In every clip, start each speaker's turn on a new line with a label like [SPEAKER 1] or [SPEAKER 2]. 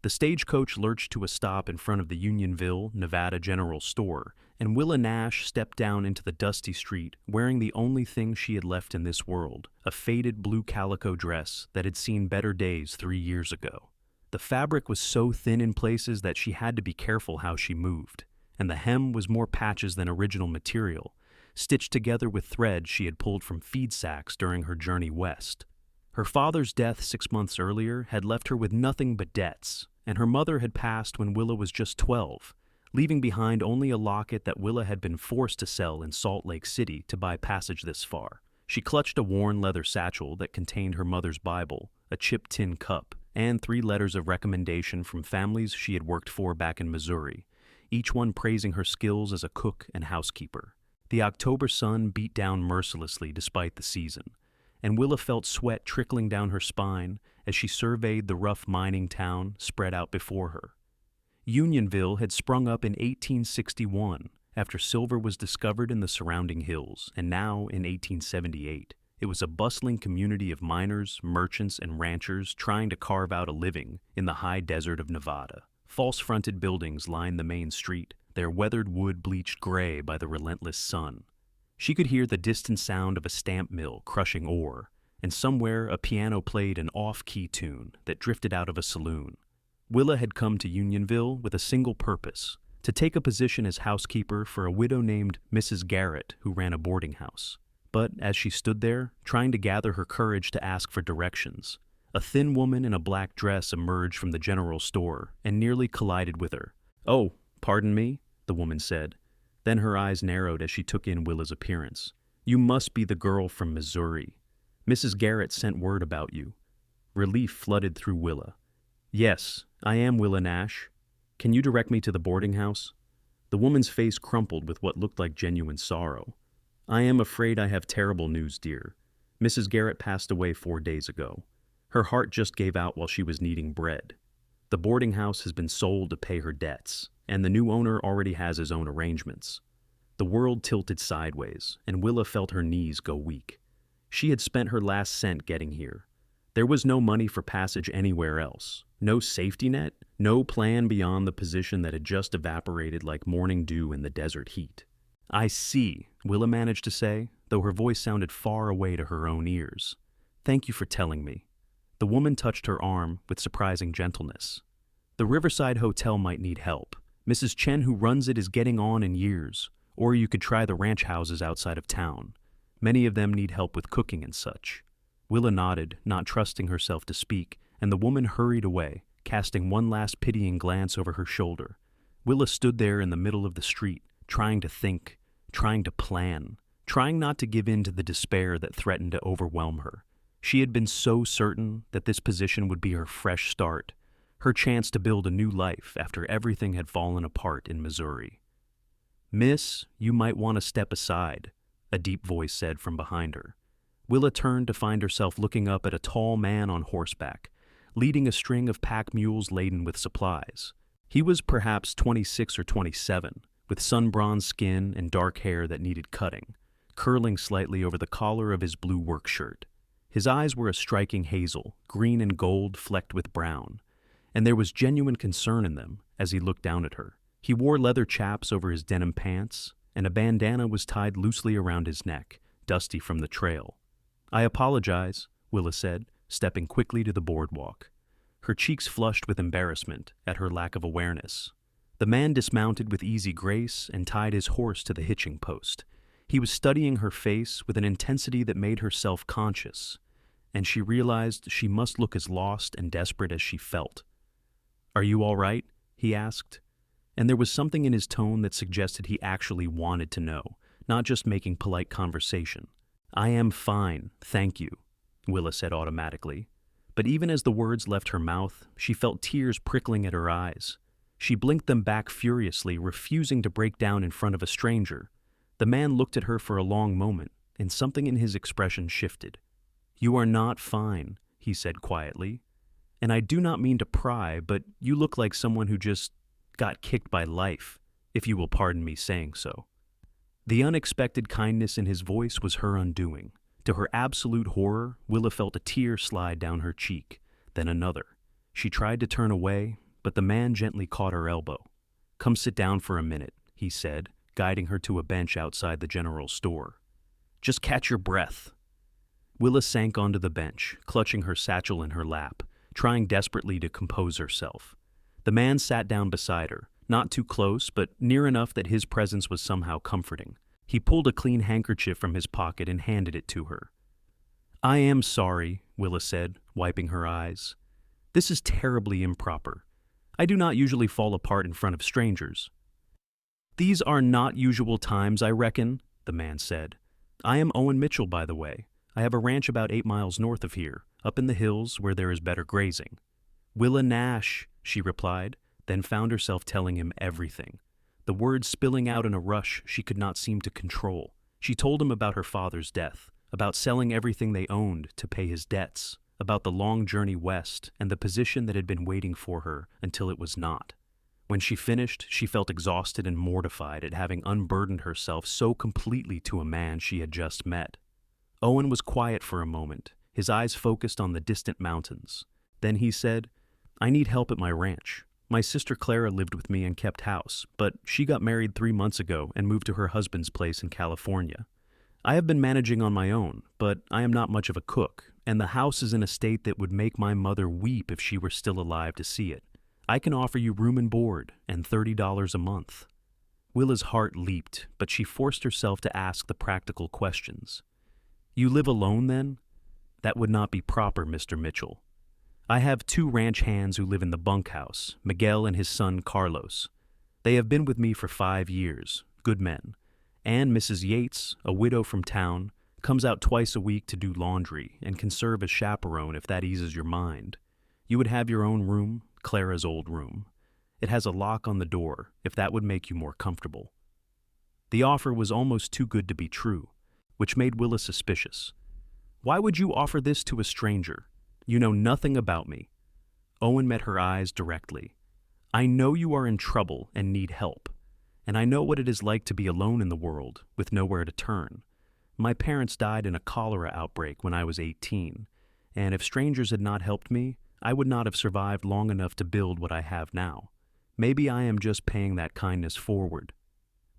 [SPEAKER 1] The stagecoach lurched to a stop in front of the Unionville, Nevada General Store, and Willa Nash stepped down into the dusty street wearing the only thing she had left in this world, a faded blue calico dress that had seen better days 3 years ago. The fabric was so thin in places that she had to be careful how she moved, and the hem was more patches than original material, stitched together with thread she had pulled from feed sacks during her journey west. Her father's death 6 months earlier had left her with nothing but debts, and her mother had passed when Willa was just 12, leaving behind only a locket that Willa had been forced to sell in Salt Lake City to buy passage this far. She clutched a worn leather satchel that contained her mother's Bible, a chipped tin cup, and 3 letters of recommendation from families she had worked for back in Missouri, each one praising her skills as a cook and housekeeper. The October sun beat down mercilessly despite the season, and Willa felt sweat trickling down her spine as she surveyed the rough mining town spread out before her. Unionville had sprung up in 1861 after silver was discovered in the surrounding hills, and now in 1878. It was a bustling community of miners, merchants, and ranchers trying to carve out a living in the high desert of Nevada. False-fronted buildings lined the main street, their weathered wood bleached gray by the relentless sun. She could hear the distant sound of a stamp mill crushing ore, and somewhere a piano played an off-key tune that drifted out of a saloon. Willa had come to Unionville with a single purpose: to take a position as housekeeper for a widow named Mrs. Garrett who ran a boarding house. But as she stood there, trying to gather her courage to ask for directions, a thin woman in a black dress emerged from the general store and nearly collided with her. "Oh, pardon me," the woman said. Then her eyes narrowed as she took in Willa's appearance. "You must be the girl from Missouri. Mrs. Garrett sent word about you." Relief flooded through Willa. "Yes, I am Willa Nash. Can you direct me to the boarding house?" The woman's face crumpled with what looked like genuine sorrow. "I am afraid I have terrible news, dear. Mrs. Garrett passed away 4 days ago. Her heart just gave out while she was kneading bread. The boarding house has been sold to pay her debts, and the new owner already has his own arrangements." The world tilted sideways, and Willa felt her knees go weak. She had spent her last cent getting here. There was no money for passage anywhere else, no safety net, no plan beyond the position that had just evaporated like morning dew in the desert heat. "I see," Willa managed to say, though her voice sounded far away to her own ears. "Thank you for telling me." The woman touched her arm with surprising gentleness. "The Riverside Hotel might need help. Mrs. Chen, who runs it, is getting on in years, or you could try the ranch houses outside of town. Many of them need help with cooking and such." Willa nodded, not trusting herself to speak, and the woman hurried away, casting one last pitying glance over her shoulder. Willa stood there in the middle of the street, trying to think, trying to plan, trying not to give in to the despair that threatened to overwhelm her. She had been so certain that this position would be her fresh start, her chance to build a new life after everything had fallen apart in Missouri. "Miss, you might want to step aside," a deep voice said from behind her. Willa turned to find herself looking up at a tall man on horseback, leading a string of pack mules laden with supplies. He was perhaps 26 or 27, with sun-bronzed skin and dark hair that needed cutting, curling slightly over the collar of his blue work shirt. His eyes were a striking hazel, green and gold flecked with brown, and there was genuine concern in them as he looked down at her. He wore leather chaps over his denim pants, and a bandana was tied loosely around his neck, dusty from the trail. "I apologize," Willa said, stepping quickly to the boardwalk. Her cheeks flushed with embarrassment at her lack of awareness. The man dismounted with easy grace and tied his horse to the hitching post. He was studying her face with an intensity that made her self-conscious, and she realized she must look as lost and desperate as she felt. "Are you all right?" he asked, and there was something in his tone that suggested he actually wanted to know, not just making polite conversation. "I am fine, thank you," Willa said automatically. But even as the words left her mouth, she felt tears prickling at her eyes. She blinked them back furiously, refusing to break down in front of a stranger. The man looked at her for a long moment, and something in his expression shifted. "You are not fine," he said quietly. "And I do not mean to pry, but you look like someone who just got kicked by life, if you will pardon me saying so." The unexpected kindness in his voice was her undoing. To her absolute horror, Willa felt a tear slide down her cheek, then another. She tried to turn away, but the man gently caught her elbow. "Come sit down for a minute," he said, guiding her to a bench outside the general store. "Just catch your breath." Willa sank onto the bench, clutching her satchel in her lap, trying desperately to compose herself. The man sat down beside her, not too close, but near enough that his presence was somehow comforting. He pulled a clean handkerchief from his pocket and handed it to her. "I am sorry," Willa said, wiping her eyes. "This is terribly improper. I do not usually fall apart in front of strangers." "These are not usual times, I reckon," the man said. "I am Owen Mitchell, by the way. I have a ranch about 8 miles north of here, up in the hills where there is better grazing." "Willa Nash," she replied, then found herself telling him everything. The words spilling out in a rush she could not seem to control. She told him about her father's death, about selling everything they owned to pay his debts, about the long journey west and the position that had been waiting for her until it was not. When she finished, she felt exhausted and mortified at having unburdened herself so completely to a man she had just met. Owen was quiet for a moment, his eyes focused on the distant mountains. Then he said, "I need help at my ranch. My sister Clara lived with me and kept house, but she got married 3 months ago and moved to her husband's place in California. I have been managing on my own, but I am not much of a cook, and the house is in a state that would make my mother weep if she were still alive to see it. I can offer you room and board and $30 a month." Willa's heart leaped, but she forced herself to ask the practical questions. "You live alone, then?" "That would not be proper, Mr. Mitchell. I have 2 ranch hands who live in the bunkhouse, Miguel and his son Carlos. They have been with me for 5 years, good men. And Mrs. Yates, a widow from town, comes out twice a week to do laundry and can serve as chaperone if that eases your mind. You would have your own room, Clara's old room. It has a lock on the door, if that would make you more comfortable." The offer was almost too good to be true, which made Willa suspicious. "Why would you offer this to a stranger? You know nothing about me." Owen met her eyes directly. "I know you are in trouble and need help, and I know what it is like to be alone in the world with nowhere to turn. My parents died in a cholera outbreak when I was 18, and if strangers had not helped me, I would not have survived long enough to build what I have now. Maybe I am just paying that kindness forward."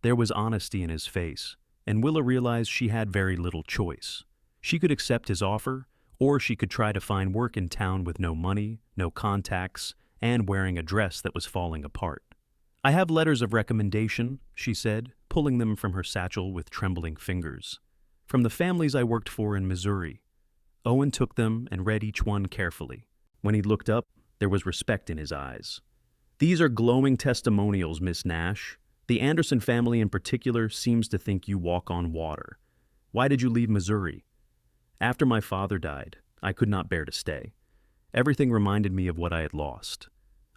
[SPEAKER 1] There was honesty in his face, and Willa realized she had very little choice. She could accept his offer, or she could try to find work in town with no money, no contacts, and wearing a dress that was falling apart. "I have letters of recommendation," she said, pulling them from her satchel with trembling fingers. "From the families I worked for in Missouri." Owen took them and read each one carefully. When he looked up, there was respect in his eyes. "These are glowing testimonials, Miss Nash. The Anderson family in particular seems to think you walk on water. Why did you leave Missouri?" "After my father died, I could not bear to stay. Everything reminded me of what I had lost.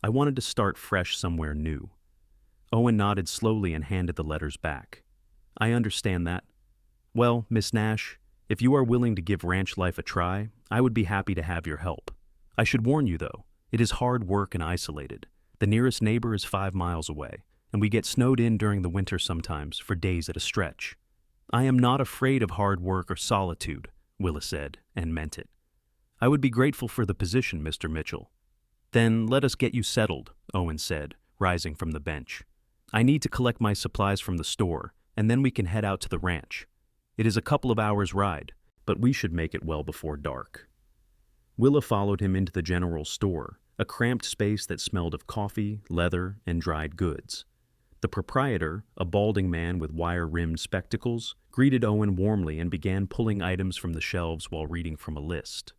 [SPEAKER 1] I wanted to start fresh somewhere new." Owen nodded slowly and handed the letters back. "I understand that. Well, Miss Nash, if you are willing to give ranch life a try, I would be happy to have your help. I should warn you, though, it is hard work and isolated. The nearest neighbor is 5 miles away, and we get snowed in during the winter sometimes for days at a stretch." "I am not afraid of hard work or solitude," Willa said, and meant it. "I would be grateful for the position, Mr. Mitchell." "Then let us get you settled," Owen said, rising from the bench. "I need to collect my supplies from the store, and then we can head out to the ranch. It is a couple of hours' ride, but we should make it well before dark." Willa followed him into the general store, a cramped space that smelled of coffee, leather, and dried goods. The proprietor, a balding man with wire-rimmed spectacles, greeted Owen warmly and began pulling items from the shelves while reading from a list.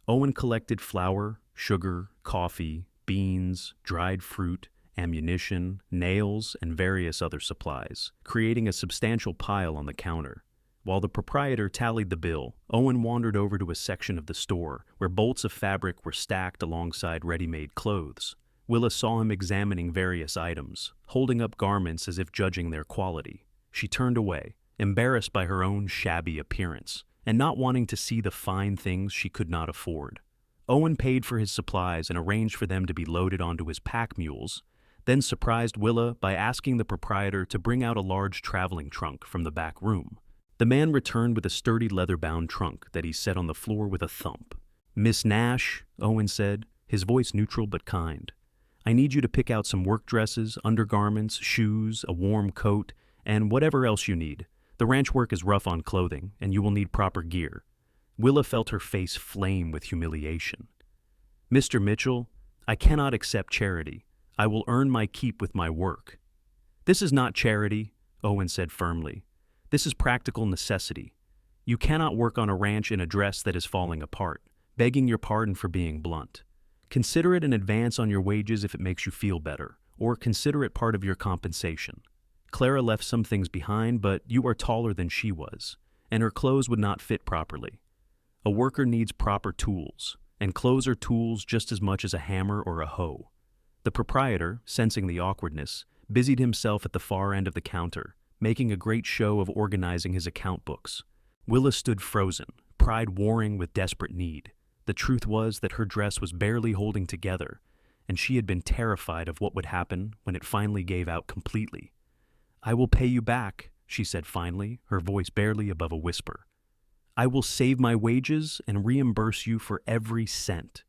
[SPEAKER 1] Owen collected flour, sugar, coffee, beans, dried fruit, ammunition, nails, and various other supplies, creating a substantial pile on the counter. While the proprietor tallied the bill, Owen wandered over to a section of the store where bolts of fabric were stacked alongside ready-made clothes. Willa saw him examining various items, holding up garments as if judging their quality. She turned away, embarrassed by her own shabby appearance, and not wanting to see the fine things she could not afford. Owen paid for his supplies and arranged for them to be loaded onto his pack mules, then surprised Willa by asking the proprietor to bring out a large traveling trunk from the back room. The man returned with a sturdy leather-bound trunk that he set on the floor with a thump. "Miss Nash," Owen said, his voice neutral but kind, I need you to pick out some work dresses, undergarments, shoes, a warm coat, and whatever else you need. The ranch work is rough on clothing, and you will need proper gear." Willa felt her face flame with humiliation. "Mr. Mitchell, I cannot accept charity. I will earn my keep with my work." "This is not charity," Owen said firmly. "This is practical necessity. You cannot work on a ranch in a dress that is falling apart, begging your pardon for being blunt. Consider it an advance on your wages if it makes you feel better, or consider it part of your compensation. Clara left some things behind, but you are taller than she was, and her clothes would not fit properly. A worker needs proper tools, and clothes are tools just as much as a hammer or a hoe." The proprietor, sensing the awkwardness, busied himself at the far end of the counter, making a great show of organizing his account books. Willa stood frozen, pride warring with desperate need. The truth was that her dress was barely holding together, and she had been terrified of what would happen when it finally gave out completely. "I will pay you back," she said finally, her voice barely above a whisper. "I will save my wages and reimburse you for every cent."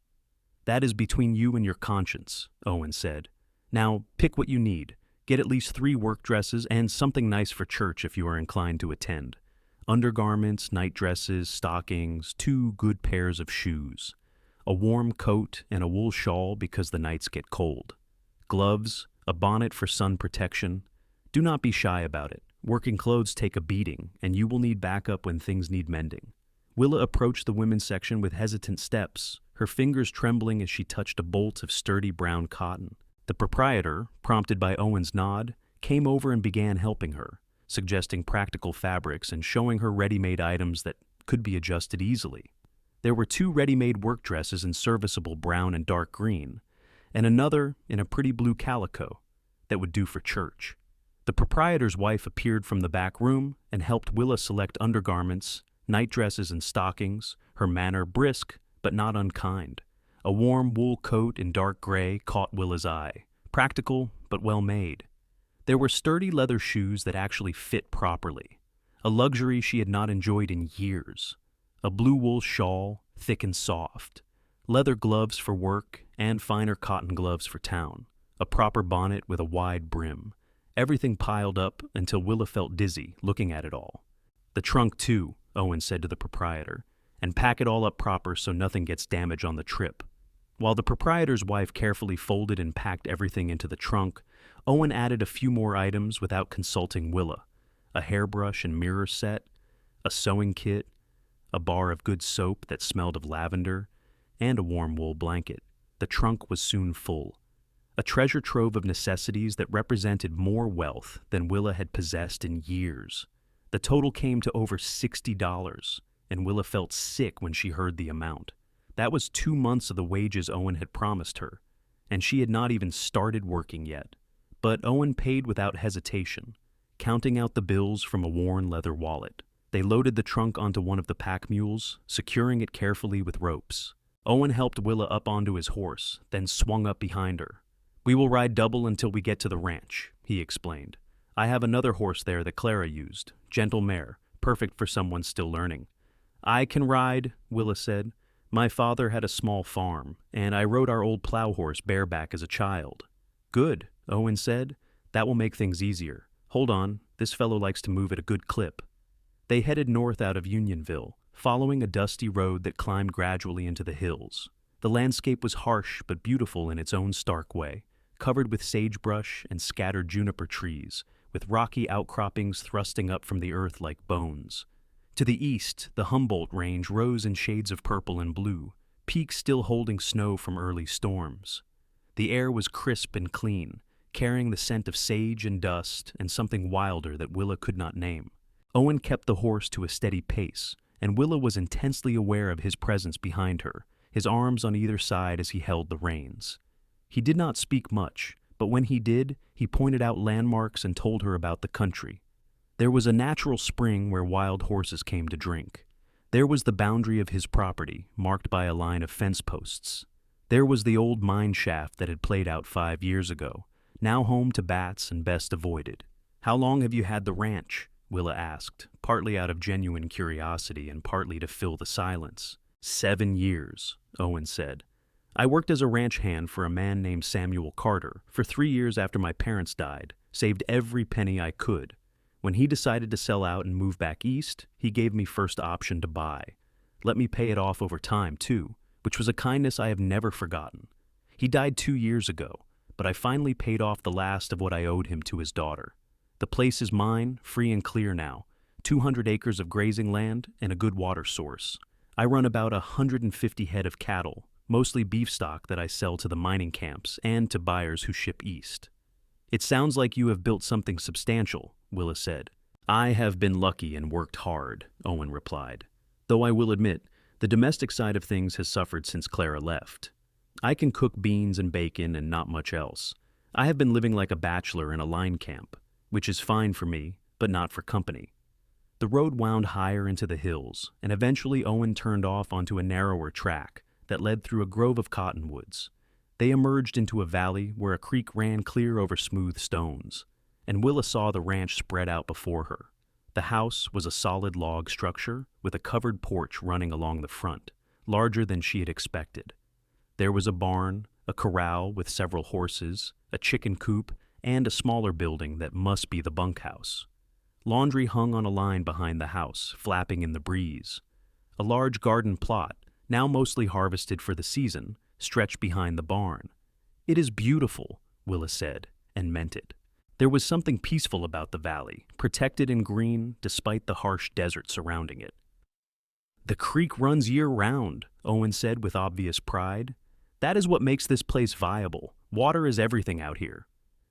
[SPEAKER 1] "That is between you and your conscience," Owen said. "Now, pick what you need. Get at least 3 work dresses and something nice for church if you are inclined to attend. Undergarments, night dresses, stockings, 2 good pairs of shoes. A warm coat and a wool shawl because the nights get cold. Gloves, a bonnet for sun protection. Do not be shy about it. Working clothes take a beating, and you will need backup when things need mending." Willa approached the women's section with hesitant steps, her fingers trembling as she touched a bolt of sturdy brown cotton. The proprietor, prompted by Owen's nod, came over and began helping her, suggesting practical fabrics and showing her ready-made items that could be adjusted easily. There were 2 ready-made work dresses in serviceable brown and dark green, and another in a pretty blue calico that would do for church. The proprietor's wife appeared from the back room and helped Willa select undergarments, night dresses and stockings, her manner brisk but not unkind. A warm wool coat in dark gray caught Willa's eye, practical but well made. There were sturdy leather shoes that actually fit properly, a luxury she had not enjoyed in years. A blue wool shawl, thick and soft. Leather gloves for work and finer cotton gloves for town. A proper bonnet with a wide brim. Everything piled up until Willa felt dizzy looking at it all. "The trunk too," Owen said to the proprietor, "and pack it all up proper so nothing gets damaged on the trip." While the proprietor's wife carefully folded and packed everything into the trunk, Owen added a few more items without consulting Willa. A hairbrush and mirror set, a sewing kit, a bar of good soap that smelled of lavender, and a warm wool blanket. The trunk was soon full. A treasure trove of necessities that represented more wealth than Willa had possessed in years. The total came to over $60, and Willa felt sick when she heard the amount. That was 2 months of the wages Owen had promised her, and she had not even started working yet. But Owen paid without hesitation, counting out the bills from a worn leather wallet. They loaded the trunk onto one of the pack mules, securing it carefully with ropes. Owen helped Willa up onto his horse, then swung up behind her. "We will ride double until we get to the ranch," he explained. "I have another horse there that Clara used, gentle mare, perfect for someone still learning." "I can ride," Willa said. "My father had a small farm, and I rode our old plow horse bareback as a child." "Good," Owen said. "That will make things easier. Hold on, this fellow likes to move at a good clip." They headed north out of Unionville, following a dusty road that climbed gradually into the hills. The landscape was harsh but beautiful in its own stark way, covered with sagebrush and scattered juniper trees, with rocky outcroppings thrusting up from the earth like bones. To the east, the Humboldt Range rose in shades of purple and blue, peaks still holding snow from early storms. The air was crisp and clean, carrying the scent of sage and dust and something wilder that Willa could not name. Owen kept the horse to a steady pace, and Willa was intensely aware of his presence behind her, his arms on either side as he held the reins. He did not speak much, but when he did, he pointed out landmarks and told her about the country. There was a natural spring where wild horses came to drink. There was the boundary of his property, marked by a line of fence posts. There was the old mine shaft that had played out 5 years ago, now home to bats and best avoided. "How long have you had the ranch?" Willa asked, partly out of genuine curiosity and partly to fill the silence. 7 years, Owen said. I worked as a ranch hand for a man named Samuel Carter for 3 years after my parents died, saved every penny I could. When he decided to sell out and move back east, he gave me first option to buy. Let me pay it off over time, too, which was a kindness I have never forgotten. He died 2 years ago, but I finally paid off the last of what I owed him to his daughter. The place is mine, free and clear now, 200 acres of grazing land and a good water source. I run about 150 head of cattle, mostly beef stock that I sell to the mining camps and to buyers who ship east. It sounds like you have built something substantial, Willa said. I have been lucky and worked hard, Owen replied. Though I will admit, the domestic side of things has suffered since Clara left. I can cook beans and bacon and not much else. I have been living like a bachelor in a line camp, which is fine for me, but not for company. The road wound higher into the hills, and eventually Owen turned off onto a narrower track that led through a grove of cottonwoods. They emerged into a valley where a creek ran clear over smooth stones, and Willa saw the ranch spread out before her. The house was a solid log structure with a covered porch running along the front, larger than she had expected. There was a barn, a corral with several horses, a chicken coop, and a smaller building that must be the bunkhouse. Laundry hung on a line behind the house, flapping in the breeze. A large garden plot, now mostly harvested for the season, stretched behind the barn. It is beautiful, Willa said, and meant it. There was something peaceful about the valley, protected in green despite the harsh desert surrounding it. The creek runs year-round, Owen said with obvious pride. That is what makes this place viable. Water is everything out here.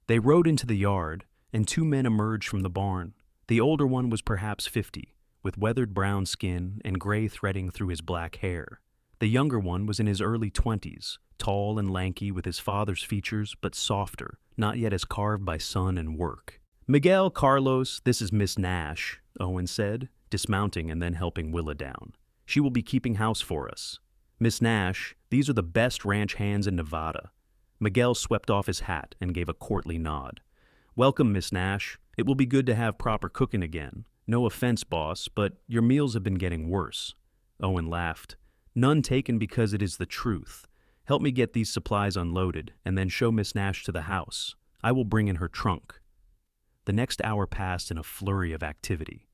[SPEAKER 1] They rode into the yard, and 2 men emerged from the barn. The older one was perhaps 50, with weathered brown skin and gray threading through his black hair. The younger one was in his early 20s, tall and lanky with his father's features, but softer, not yet as carved by sun and work. Miguel, Carlos, this is Miss Nash, Owen said, dismounting and then helping Willa down. She will be keeping house for us. Miss Nash, these are the best ranch hands in Nevada. Miguel swept off his hat and gave a courtly nod. Welcome, Miss Nash. It will be good to have proper cooking again. No offense, boss, but your meals have been getting worse. Owen laughed. None taken because it is the truth. Help me get these supplies unloaded, and then show Miss Nash to the house. I will bring in her trunk. The next hour passed in a flurry of activity.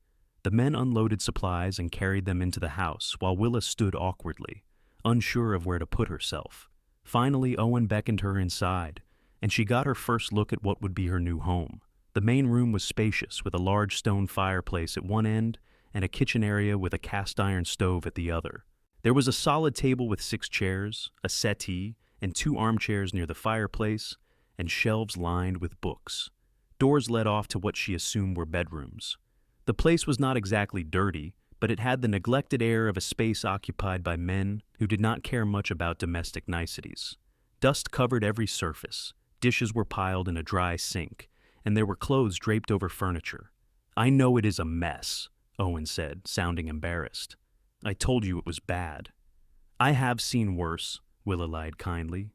[SPEAKER 1] The men unloaded supplies and carried them into the house, while Willa stood awkwardly, unsure of where to put herself. Finally, Owen beckoned her inside, and she got her first look at what would be her new home. The main room was spacious, with a large stone fireplace at one end and a kitchen area with a cast-iron stove at the other. There was a solid table with 6 chairs, a settee, and 2 armchairs near the fireplace, and shelves lined with books. Doors led off to what she assumed were bedrooms. The place was not exactly dirty, but it had the neglected air of a space occupied by men who did not care much about domestic niceties. Dust covered every surface, dishes were piled in a dry sink, and there were clothes draped over furniture. I know it is a mess, Owen said, sounding embarrassed. I told you it was bad. I have seen worse, Willa lied kindly.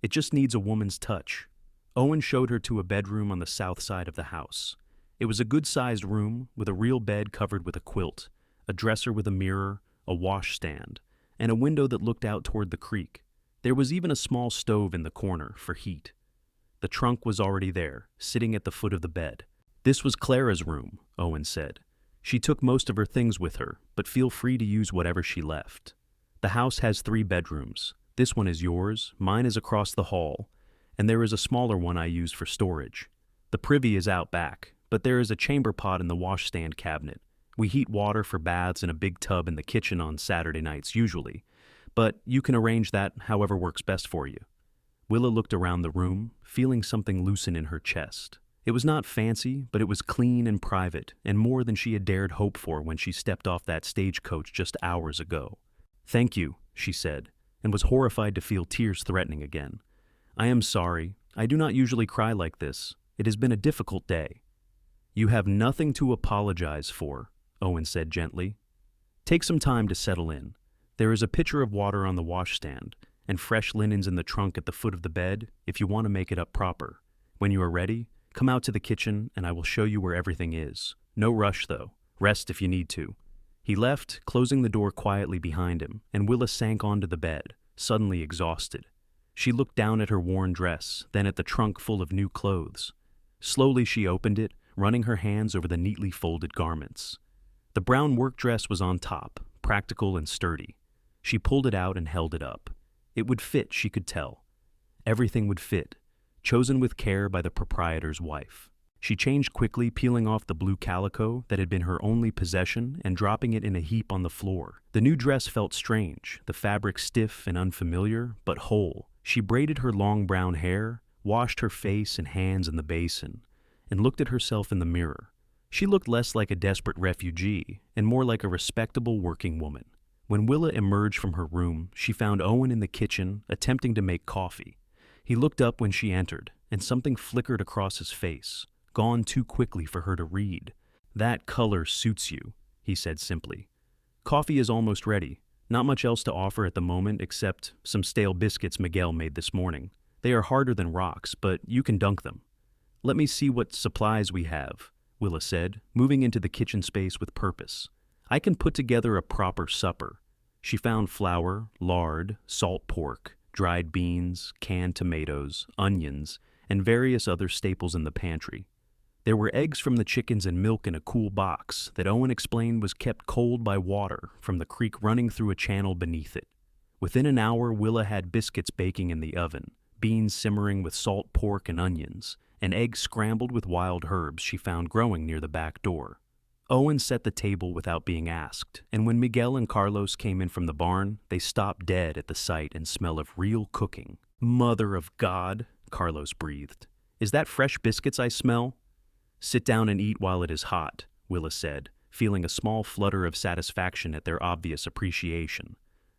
[SPEAKER 1] It just needs a woman's touch. Owen showed her to a bedroom on the south side of the house. It was a good-sized room with a real bed covered with a quilt, a dresser with a mirror, a washstand, and a window that looked out toward the creek. There was even a small stove in the corner for heat. The trunk was already there, sitting at the foot of the bed. This was Clara's room, Owen said. She took most of her things with her, but feel free to use whatever she left. The house has 3 bedrooms. This one is yours, mine is across the hall, and there is a smaller one I use for storage. The privy is out back, but there is a chamber pot in the washstand cabinet. We heat water for baths in a big tub in the kitchen on Saturday nights usually, but you can arrange that however works best for you. Willa looked around the room, feeling something loosen in her chest. It was not fancy, but it was clean and private, and more than she had dared hope for when she stepped off that stagecoach just hours ago. Thank you, she said, and was horrified to feel tears threatening again. I am sorry. I do not usually cry like this. It has been a difficult day. You have nothing to apologize for, Owen said gently. Take some time to settle in. There is a pitcher of water on the washstand, and fresh linens in the trunk at the foot of the bed if you want to make it up proper. When you are ready, come out to the kitchen and I will show you where everything is. No rush, though. Rest if you need to. He left, closing the door quietly behind him, and Willa sank onto the bed, suddenly exhausted. She looked down at her worn dress, then at the trunk full of new clothes. Slowly she opened it, running her hands over the neatly folded garments. The brown work dress was on top, practical and sturdy. She pulled it out and held it up. It would fit, she could tell. Everything would fit, chosen with care by the proprietor's wife. She changed quickly, peeling off the blue calico that had been her only possession and dropping it in a heap on the floor. The new dress felt strange, the fabric stiff and unfamiliar, but whole. She braided her long brown hair, washed her face and hands in the basin, and looked at herself in the mirror. She looked less like a desperate refugee and more like a respectable working woman. When Willa emerged from her room, she found Owen in the kitchen, attempting to make coffee. He looked up when she entered, and something flickered across his face, gone too quickly for her to read. "That color suits you," he said simply. "Coffee is almost ready. Not much else to offer at the moment except some stale biscuits Miguel made this morning. They are harder than rocks, but you can dunk them." "Let me see what supplies we have," Willa said, moving into the kitchen space with purpose. "I can put together a proper supper." She found flour, lard, salt pork, dried beans, canned tomatoes, onions, and various other staples in the pantry. There were eggs from the chickens and milk in a cool box that Owen explained was kept cold by water from the creek running through a channel beneath it. Within an hour, Willa had biscuits baking in the oven, beans simmering with salt pork and onions, and eggs scrambled with wild herbs she found growing near the back door. Owen set the table without being asked, and when Miguel and Carlos came in from the barn, they stopped dead at the sight and smell of real cooking. "Mother of God," Carlos breathed. "Is that fresh biscuits I smell?" "Sit down and eat while it is hot," Willa said, feeling a small flutter of satisfaction at their obvious appreciation.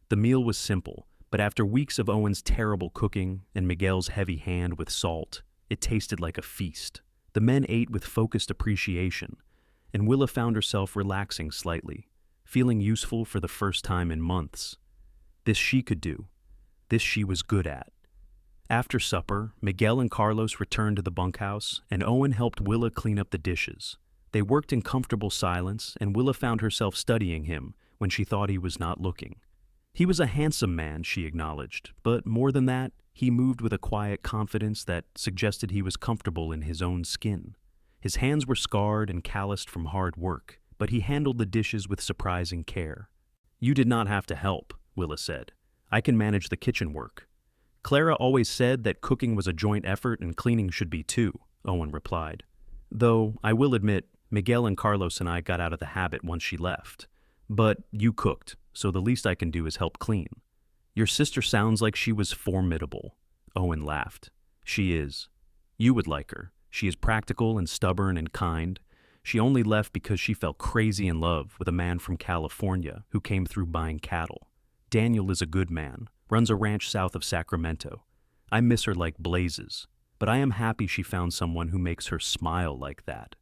[SPEAKER 1] The meal was simple, but after weeks of Owen's terrible cooking and Miguel's heavy hand with salt, it tasted like a feast. The men ate with focused appreciation, and Willa found herself relaxing slightly, feeling useful for the first time in months. This she could do. This she was good at. After supper, Miguel and Carlos returned to the bunkhouse, and Owen helped Willa clean up the dishes. They worked in comfortable silence, and Willa found herself studying him when she thought he was not looking. He was a handsome man, she acknowledged, but more than that, he moved with a quiet confidence that suggested he was comfortable in his own skin. His hands were scarred and calloused from hard work, but he handled the dishes with surprising care. "You did not have to help," Willa said. "I can manage the kitchen work." "Clara always said that cooking was a joint effort and cleaning should be too," Owen replied. "Though, I will admit, Miguel and Carlos and I got out of the habit once she left. But you cooked, so the least I can do is help clean." "Your sister sounds like she was formidable," Owen laughed. "She is. You would like her. She is practical and stubborn and kind. She only left because she fell crazy in love with a man from California who came through buying cattle. Daniel is a good man, runs a ranch south of Sacramento. I miss her like blazes, but I am happy she found someone who makes her smile like that."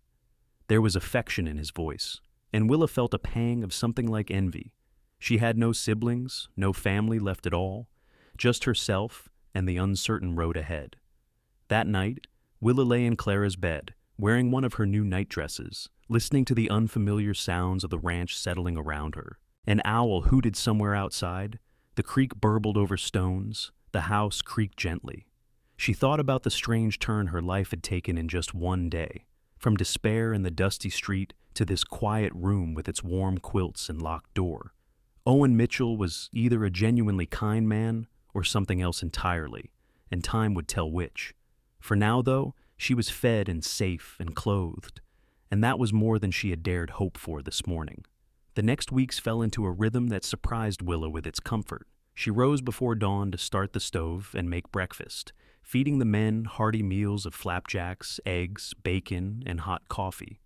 [SPEAKER 1] There was affection in his voice, and Willa felt a pang of something like envy. She had no siblings, no family left at all, just herself and the uncertain road ahead. That night, Willa lay in Clara's bed, wearing one of her new night dresses, listening to the unfamiliar sounds of the ranch settling around her. An owl hooted somewhere outside, the creek burbled over stones, the house creaked gently. She thought about the strange turn her life had taken in just one day, from despair in the dusty street to this quiet room with its warm quilts and locked door. Owen Mitchell was either a genuinely kind man or something else entirely, and time would tell which. For now, though, she was fed and safe and clothed, and that was more than she had dared hope for this morning. The next weeks fell into a rhythm that surprised Willa with its comfort. She rose before dawn to start the stove and make breakfast, feeding the men hearty meals of flapjacks, eggs, bacon, and hot coffee.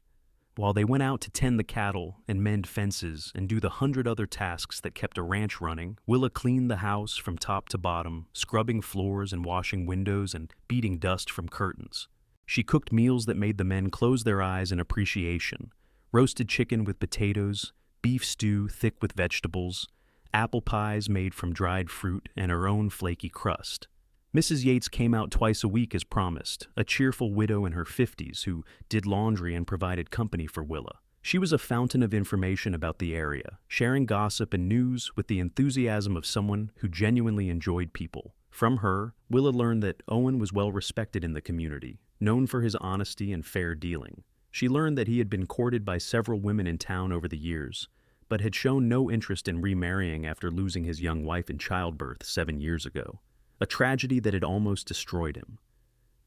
[SPEAKER 1] While they went out to tend the cattle and mend fences and do the 100 other tasks that kept a ranch running, Willa cleaned the house from top to bottom, scrubbing floors and washing windows and beating dust from curtains. She cooked meals that made the men close their eyes in appreciation: roasted chicken with potatoes, beef stew thick with vegetables, apple pies made from dried fruit, and her own flaky crust. Mrs. Yates came out twice a week as promised, a cheerful widow in her 50s who did laundry and provided company for Willa. She was a fountain of information about the area, sharing gossip and news with the enthusiasm of someone who genuinely enjoyed people. From her, Willa learned that Owen was well respected in the community, known for his honesty and fair dealing. She learned that he had been courted by several women in town over the years, but had shown no interest in remarrying after losing his young wife in childbirth 7 years ago, a tragedy that had almost destroyed him.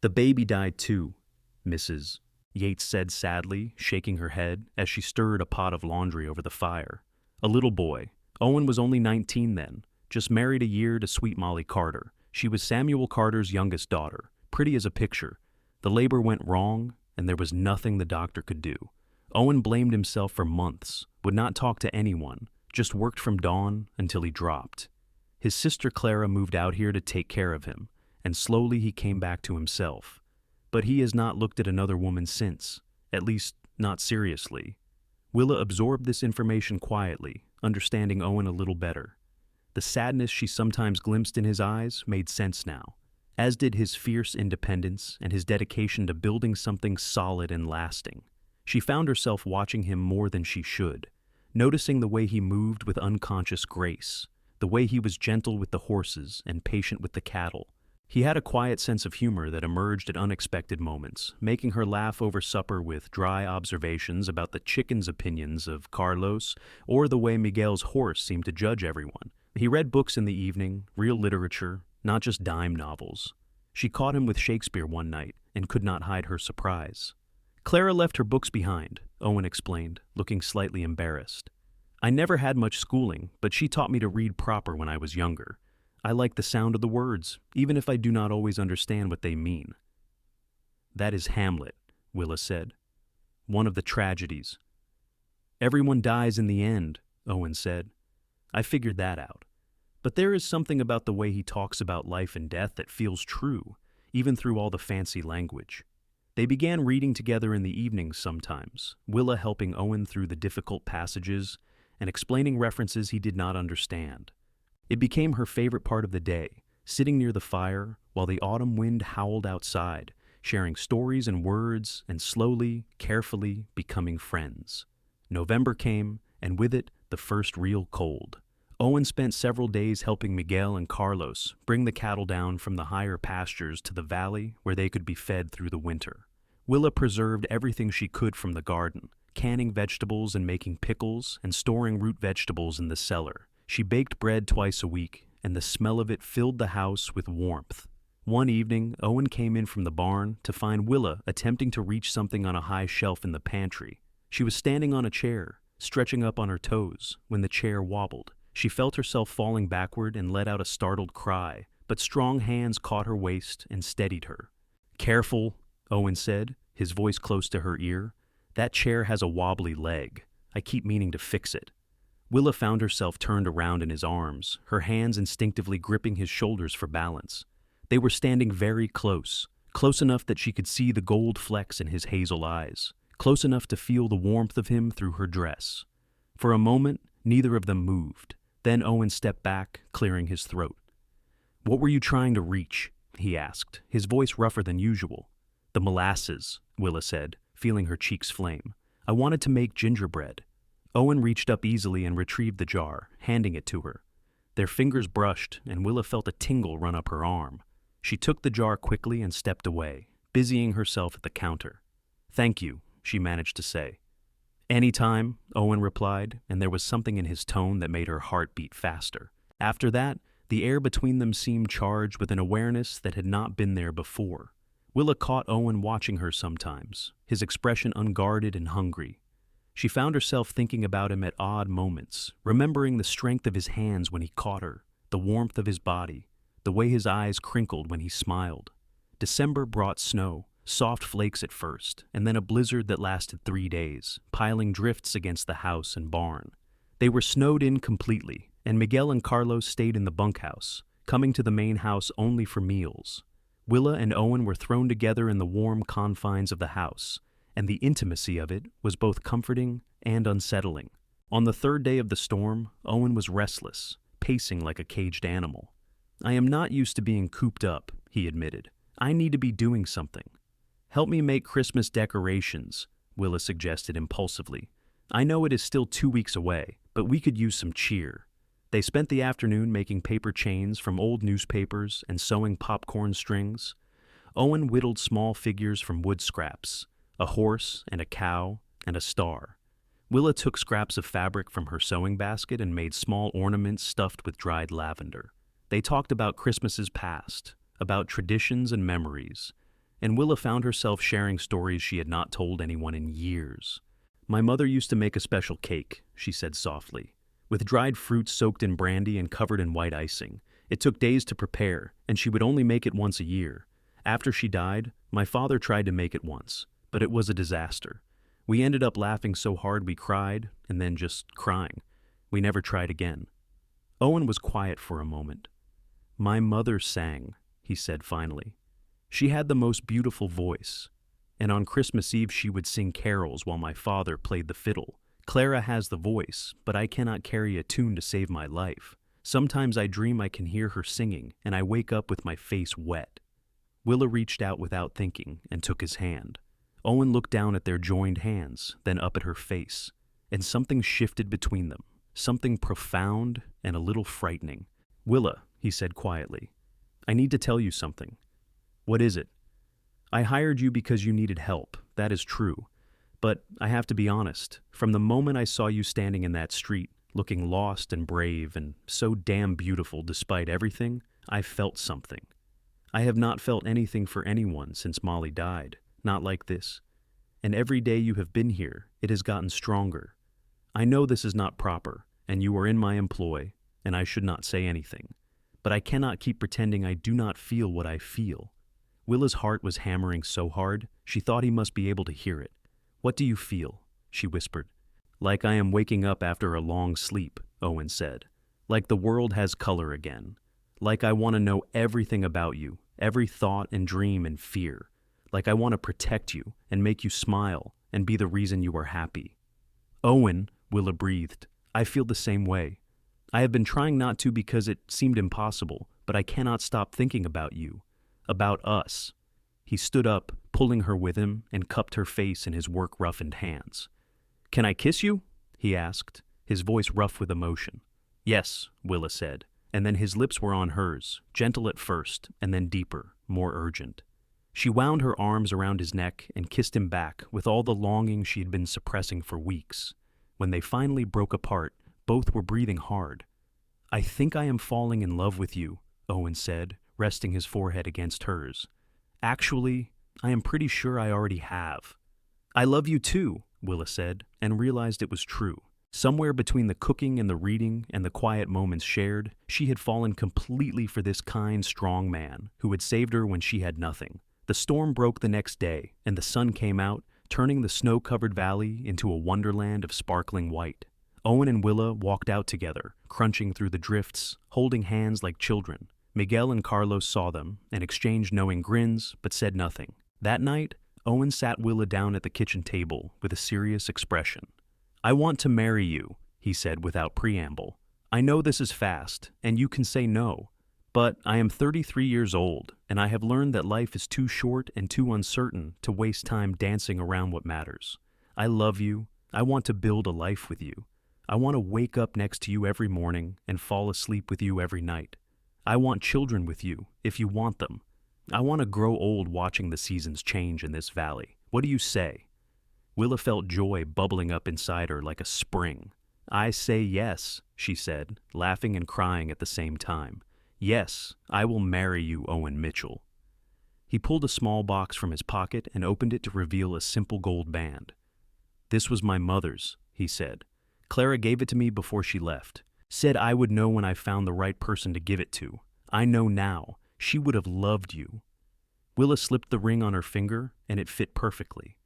[SPEAKER 1] "The baby died too," Mrs. Yates said sadly, shaking her head as she stirred a pot of laundry over the fire. A little boy. Owen was only 19 then, just married a year to sweet Molly Carter. She was Samuel Carter's youngest daughter, pretty as a picture. The labor went wrong, and there was nothing the doctor could do. Owen blamed himself for months, would not talk to anyone, just worked from dawn until he dropped. His sister Clara moved out here to take care of him, and slowly he came back to himself. But he has not looked at another woman since, at least not seriously. Willa absorbed this information quietly, understanding Owen a little better. The sadness she sometimes glimpsed in his eyes made sense now, as did his fierce independence and his dedication to building something solid and lasting. She found herself watching him more than she should, noticing the way he moved with unconscious grace, the way he was gentle with the horses and patient with the cattle. He had a quiet sense of humor that emerged at unexpected moments, making her laugh over supper with dry observations about the chicken's opinions of Carlos or the way Miguel's horse seemed to judge everyone. He read books in the evening, real literature, not just dime novels. She caught him with Shakespeare one night and could not hide her surprise. "Clara left her books behind," Owen explained, looking slightly embarrassed. "I never had much schooling, but she taught me to read proper when I was younger. I like the sound of the words, even if I do not always understand what they mean." "That is Hamlet," Willa said. "One of the tragedies." "Everyone dies in the end," Owen said. "I figured that out. But there is something about the way he talks about life and death that feels true, even through all the fancy language." They began reading together in the evenings sometimes, Willa helping Owen through the difficult passages and explaining references he did not understand. It became her favorite part of the day, sitting near the fire while the autumn wind howled outside, sharing stories and words and slowly, carefully becoming friends. November came, and with it, the first real cold. Owen spent several days helping Miguel and Carlos bring the cattle down from the higher pastures to the valley where they could be fed through the winter. Willa preserved everything she could from the garden, canning vegetables and making pickles and storing root vegetables in the cellar. She baked bread twice a week, and the smell of it filled the house with warmth. One evening, Owen came in from the barn to find Willa attempting to reach something on a high shelf in the pantry. She was standing on a chair, stretching up on her toes, when the chair wobbled. She felt herself falling backward and let out a startled cry, but strong hands caught her waist and steadied her. "Careful," Owen said, his voice close to her ear. "That chair has a wobbly leg. I keep meaning to fix it." Willa found herself turned around in his arms, her hands instinctively gripping his shoulders for balance. They were standing very close, close enough that she could see the gold flecks in his hazel eyes, close enough to feel the warmth of him through her dress. For a moment, neither of them moved. Then Owen stepped back, clearing his throat. "What were you trying to reach?" he asked, his voice rougher than usual. "The molasses," Willa said, feeling her cheeks flame. "I wanted to make gingerbread." Owen reached up easily and retrieved the jar, handing it to her. Their fingers brushed, and Willa felt a tingle run up her arm. She took the jar quickly and stepped away, busying herself at the counter. "Thank you," she managed to say. "Anytime," Owen replied, and there was something in his tone that made her heart beat faster. After that, the air between them seemed charged with an awareness that had not been there before. Willa caught Owen watching her sometimes, his expression unguarded and hungry. She found herself thinking about him at odd moments, remembering the strength of his hands when he caught her, the warmth of his body, the way his eyes crinkled when he smiled. December brought snow, soft flakes at first, and then a blizzard that lasted 3 days, piling drifts against the house and barn. They were snowed in completely, and Miguel and Carlos stayed in the bunkhouse, coming to the main house only for meals. Willa and Owen were thrown together in the warm confines of the house, and the intimacy of it was both comforting and unsettling. On the 3rd day of the storm, Owen was restless, pacing like a caged animal. "I am not used to being cooped up," he admitted. "I need to be doing something." "Help me make Christmas decorations," Willa suggested impulsively. "I know it is still 2 weeks away, but we could use some cheer." They spent the afternoon making paper chains from old newspapers and sewing popcorn strings. Owen whittled small figures from wood scraps, a horse and a cow and a star. Willa took scraps of fabric from her sewing basket and made small ornaments stuffed with dried lavender. They talked about Christmases past, about traditions and memories, and Willa found herself sharing stories she had not told anyone in years. "My mother used to make a special cake," she said softly, "with dried fruits soaked in brandy and covered in white icing. It took days to prepare, and she would only make it once a year. After she died, my father tried to make it once, but it was a disaster. We ended up laughing so hard we cried, and then just crying. We never tried again." Owen was quiet for a moment. "My mother sang," he said finally. "She had the most beautiful voice, and on Christmas Eve she would sing carols while my father played the fiddle. Clara has the voice, but I cannot carry a tune to save my life. Sometimes I dream I can hear her singing, and I wake up with my face wet." Willa reached out without thinking and took his hand. Owen looked down at their joined hands, then up at her face, and something shifted between them, something profound and a little frightening. "Willa," he said quietly, "I need to tell you something." "What is it?" "I hired you because you needed help, that is true. But I have to be honest, from the moment I saw you standing in that street, looking lost and brave and so damn beautiful despite everything, I felt something. I have not felt anything for anyone since Molly died, not like this. And every day you have been here, it has gotten stronger. I know this is not proper, and you are in my employ, and I should not say anything. But I cannot keep pretending I do not feel what I feel." Willa's heart was hammering so hard, she thought he must be able to hear it. "What do you feel?" she whispered. "Like I am waking up after a long sleep," Owen said. "Like the world has color again. Like I want to know everything about you, every thought and dream and fear. Like I want to protect you and make you smile and be the reason you are happy." "Owen," Willa breathed, "I feel the same way. I have been trying not to because it seemed impossible, but I cannot stop thinking about you, about us." He stood up, pulling her with him, and cupped her face in his work-roughened hands. "Can I kiss you?" he asked, his voice rough with emotion. "Yes," Willa said, and then his lips were on hers, gentle at first, and then deeper, more urgent. She wound her arms around his neck and kissed him back with all the longing she had been suppressing for weeks. When they finally broke apart, both were breathing hard. "I think I am falling in love with you," Owen said, resting his forehead against hers. "Actually, I am pretty sure I already have." "I love you too," Willa said, and realized it was true. Somewhere between the cooking and the reading and the quiet moments shared, she had fallen completely for this kind, strong man who had saved her when she had nothing. The storm broke the next day, and the sun came out, turning the snow-covered valley into a wonderland of sparkling white. Owen and Willa walked out together, crunching through the drifts, holding hands like children. Miguel and Carlos saw them and exchanged knowing grins, but said nothing. That night, Owen sat Willa down at the kitchen table with a serious expression. "I want to marry you," he said without preamble. "I know this is fast, and you can say no, but I am 33 years old, and I have learned that life is too short and too uncertain to waste time dancing around what matters. I love you. I want to build a life with you. I want to wake up next to you every morning and fall asleep with you every night. I want children with you, if you want them. I want to grow old watching the seasons change in this valley. What do you say?" Willa felt joy bubbling up inside her like a spring. "I say yes," she said, laughing and crying at the same time. "Yes, I will marry you, Owen Mitchell." He pulled a small box from his pocket and opened it to reveal a simple gold band. "This was my mother's," he said. "Clara gave it to me before she left. Said I would know when I found the right person to give it to. I know now. She would have loved you." Willa slipped the ring on her finger, and it fit perfectly.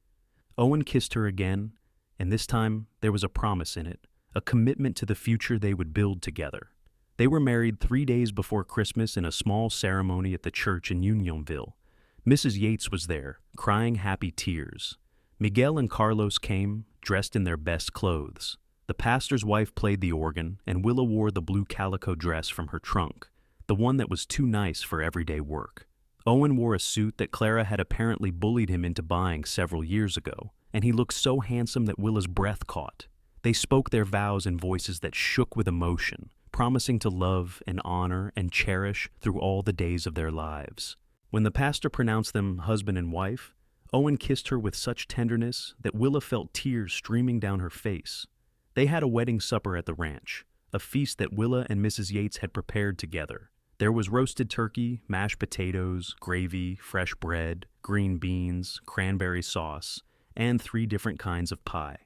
[SPEAKER 1] Owen kissed her again, and this time there was a promise in it, a commitment to the future they would build together. They were married 3 days before Christmas in a small ceremony at the church in Unionville. Mrs. Yates was there, crying happy tears. Miguel and Carlos came, dressed in their best clothes. The pastor's wife played the organ, and Willa wore the blue calico dress from her trunk, the one that was too nice for everyday work. Owen wore a suit that Clara had apparently bullied him into buying several years ago, and he looked so handsome that Willa's breath caught. They spoke their vows in voices that shook with emotion, promising to love and honor and cherish through all the days of their lives. When the pastor pronounced them husband and wife, Owen kissed her with such tenderness that Willa felt tears streaming down her face. They had a wedding supper at the ranch, a feast that Willa and Mrs. Yates had prepared together. There was roasted turkey, mashed potatoes, gravy, fresh bread, green beans, cranberry sauce, and 3 different kinds of pie.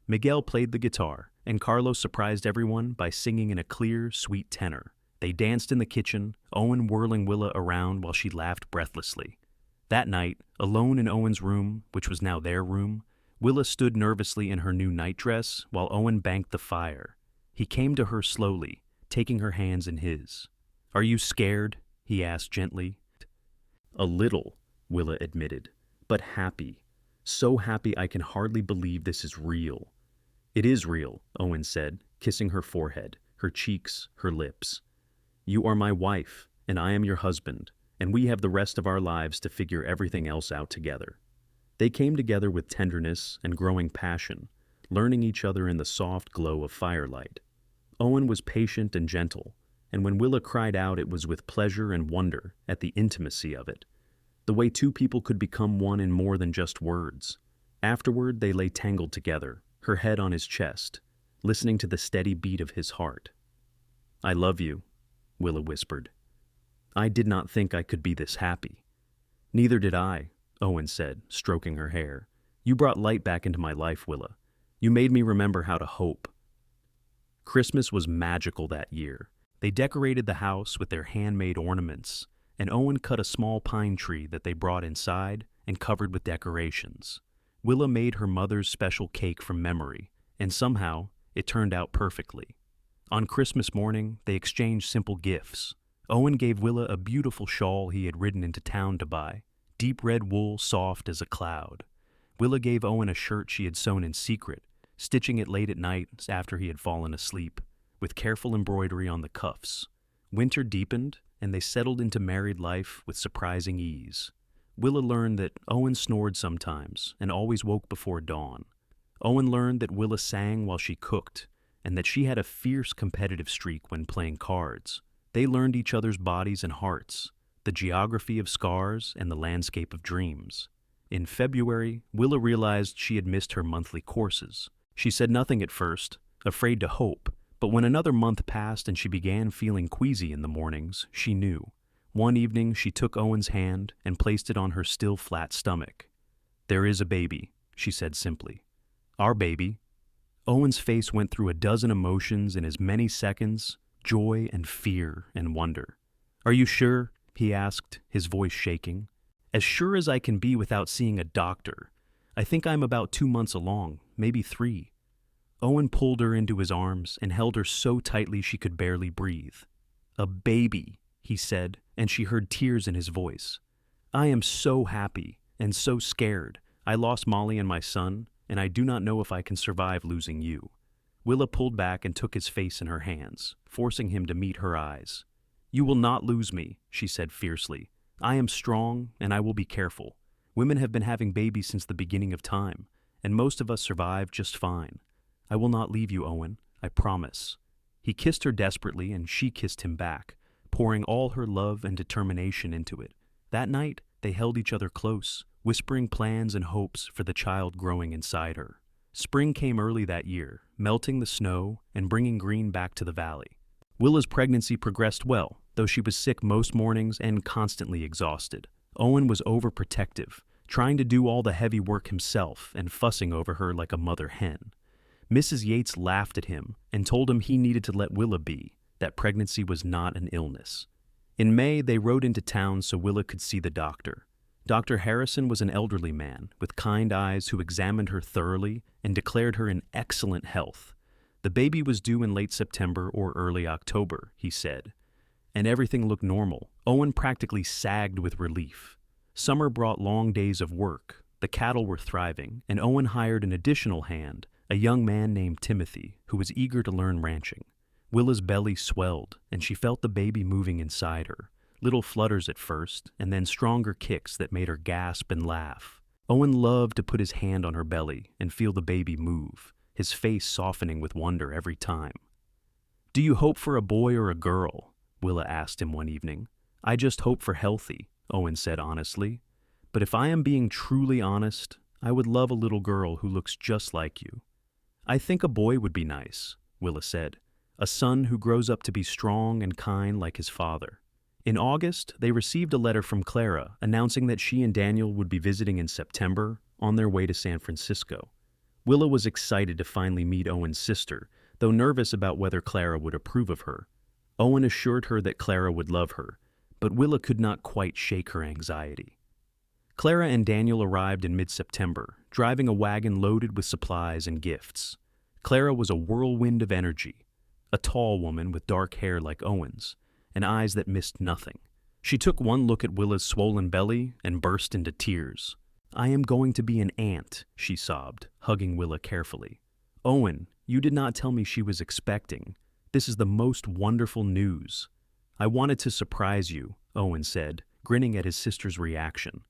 [SPEAKER 1] Miguel played the guitar, and Carlos surprised everyone by singing in a clear, sweet tenor. They danced in the kitchen, Owen whirling Willa around while she laughed breathlessly. That night, alone in Owen's room, which was now their room, Willa stood nervously in her new nightdress while Owen banked the fire. He came to her slowly, taking her hands in his. "Are you scared?" he asked gently. "A little," Willa admitted, "but happy. So happy I can hardly believe this is real." "It is real," Owen said, kissing her forehead, her cheeks, her lips. "You are my wife, and I am your husband, and we have the rest of our lives to figure everything else out together." They came together with tenderness and growing passion, learning each other in the soft glow of firelight. Owen was patient and gentle, and when Willa cried out, it was with pleasure and wonder at the intimacy of it, the way 2 people could become one in more than just words. Afterward, they lay tangled together, her head on his chest, listening to the steady beat of his heart. "I love you," Willa whispered. "I did not think I could be this happy." "Neither did I," Owen said, stroking her hair. "You brought light back into my life, Willa. You made me remember how to hope." Christmas was magical that year. They decorated the house with their handmade ornaments, and Owen cut a small pine tree that they brought inside and covered with decorations. Willa made her mother's special cake from memory, and somehow it turned out perfectly. On Christmas morning, they exchanged simple gifts. Owen gave Willa a beautiful shawl he had ridden into town to buy, deep red wool soft as a cloud. Willa gave Owen a shirt she had sewn in secret, stitching it late at night after he had fallen asleep, with careful embroidery on the cuffs. Winter deepened, and they settled into married life with surprising ease. Willa learned that Owen snored sometimes and always woke before dawn. Owen learned that Willa sang while she cooked, and that she had a fierce competitive streak when playing cards. They learned each other's bodies and hearts, the geography of scars and the landscape of dreams. In February, Willa realized she had missed her monthly courses. She said nothing at first, afraid to hope, but when another month passed and she began feeling queasy in the mornings, she knew. One evening, she took Owen's hand and placed it on her still flat stomach. "There is a baby," she said simply. "Our baby." Owen's face went through a dozen emotions in as many seconds, joy and fear and wonder. "Are you sure?" he asked, his voice shaking. "As sure as I can be without seeing a doctor. I think I'm about 2 months along, maybe 3. Owen pulled her into his arms and held her so tightly she could barely breathe. "A baby," he said, and she heard tears in his voice. "I am so happy and so scared. I lost Molly and my son, and I do not know if I can survive losing you." Willa pulled back and took his face in her hands, forcing him to meet her eyes. "You will not lose me," she said fiercely. "I am strong, and I will be careful. Women have been having babies since the beginning of time, and most of us survive just fine. I will not leave you, Owen. I promise." He kissed her desperately, and she kissed him back, pouring all her love and determination into it. That night, they held each other close, whispering plans and hopes for the child growing inside her. Spring came early that year, melting the snow and bringing green back to the valley. Willa's pregnancy progressed well, though she was sick most mornings and constantly exhausted. Owen was overprotective, trying to do all the heavy work himself and fussing over her like a mother hen. Mrs. Yates laughed at him and told him he needed to let Willa be, that pregnancy was not an illness. In May, they rode into town so Willa could see the doctor. Dr. Harrison was an elderly man with kind eyes who examined her thoroughly and declared her in excellent health. The baby was due in late September or early October, he said, and everything looked normal. Owen practically sagged with relief. Summer brought long days of work, the cattle were thriving, and Owen hired an additional hand, a young man named Timothy, who was eager to learn ranching. Willa's belly swelled, and she felt the baby moving inside her, little flutters at first, and then stronger kicks that made her gasp and laugh. Owen loved to put his hand on her belly and feel the baby move, his face softening with wonder every time. "Do you hope for a boy or a girl?" Willa asked him one evening. "I just hope for healthy," Owen said honestly. "But if I am being truly honest, I would love a little girl who looks just like you." "I think a boy would be nice," Willa said. "A son who grows up to be strong and kind like his father." In August, they received a letter from Clara announcing that she and Daniel would be visiting in September on their way to San Francisco. Willa was excited to finally meet Owen's sister, though nervous about whether Clara would approve of her. Owen assured her that Clara would love her, but Willa could not quite shake her anxiety. Clara and Daniel arrived in mid-September, driving a wagon loaded with supplies and gifts. Clara was a whirlwind of energy, a tall woman with dark hair like Owen's, and eyes that missed nothing. She took one look at Willa's swollen belly and burst into tears. "I am going to be an aunt," she sobbed, hugging Willa carefully. "Owen, you did not tell me she was expecting. This is the most wonderful news." "I wanted to surprise you," Owen said, grinning at his sister's reaction.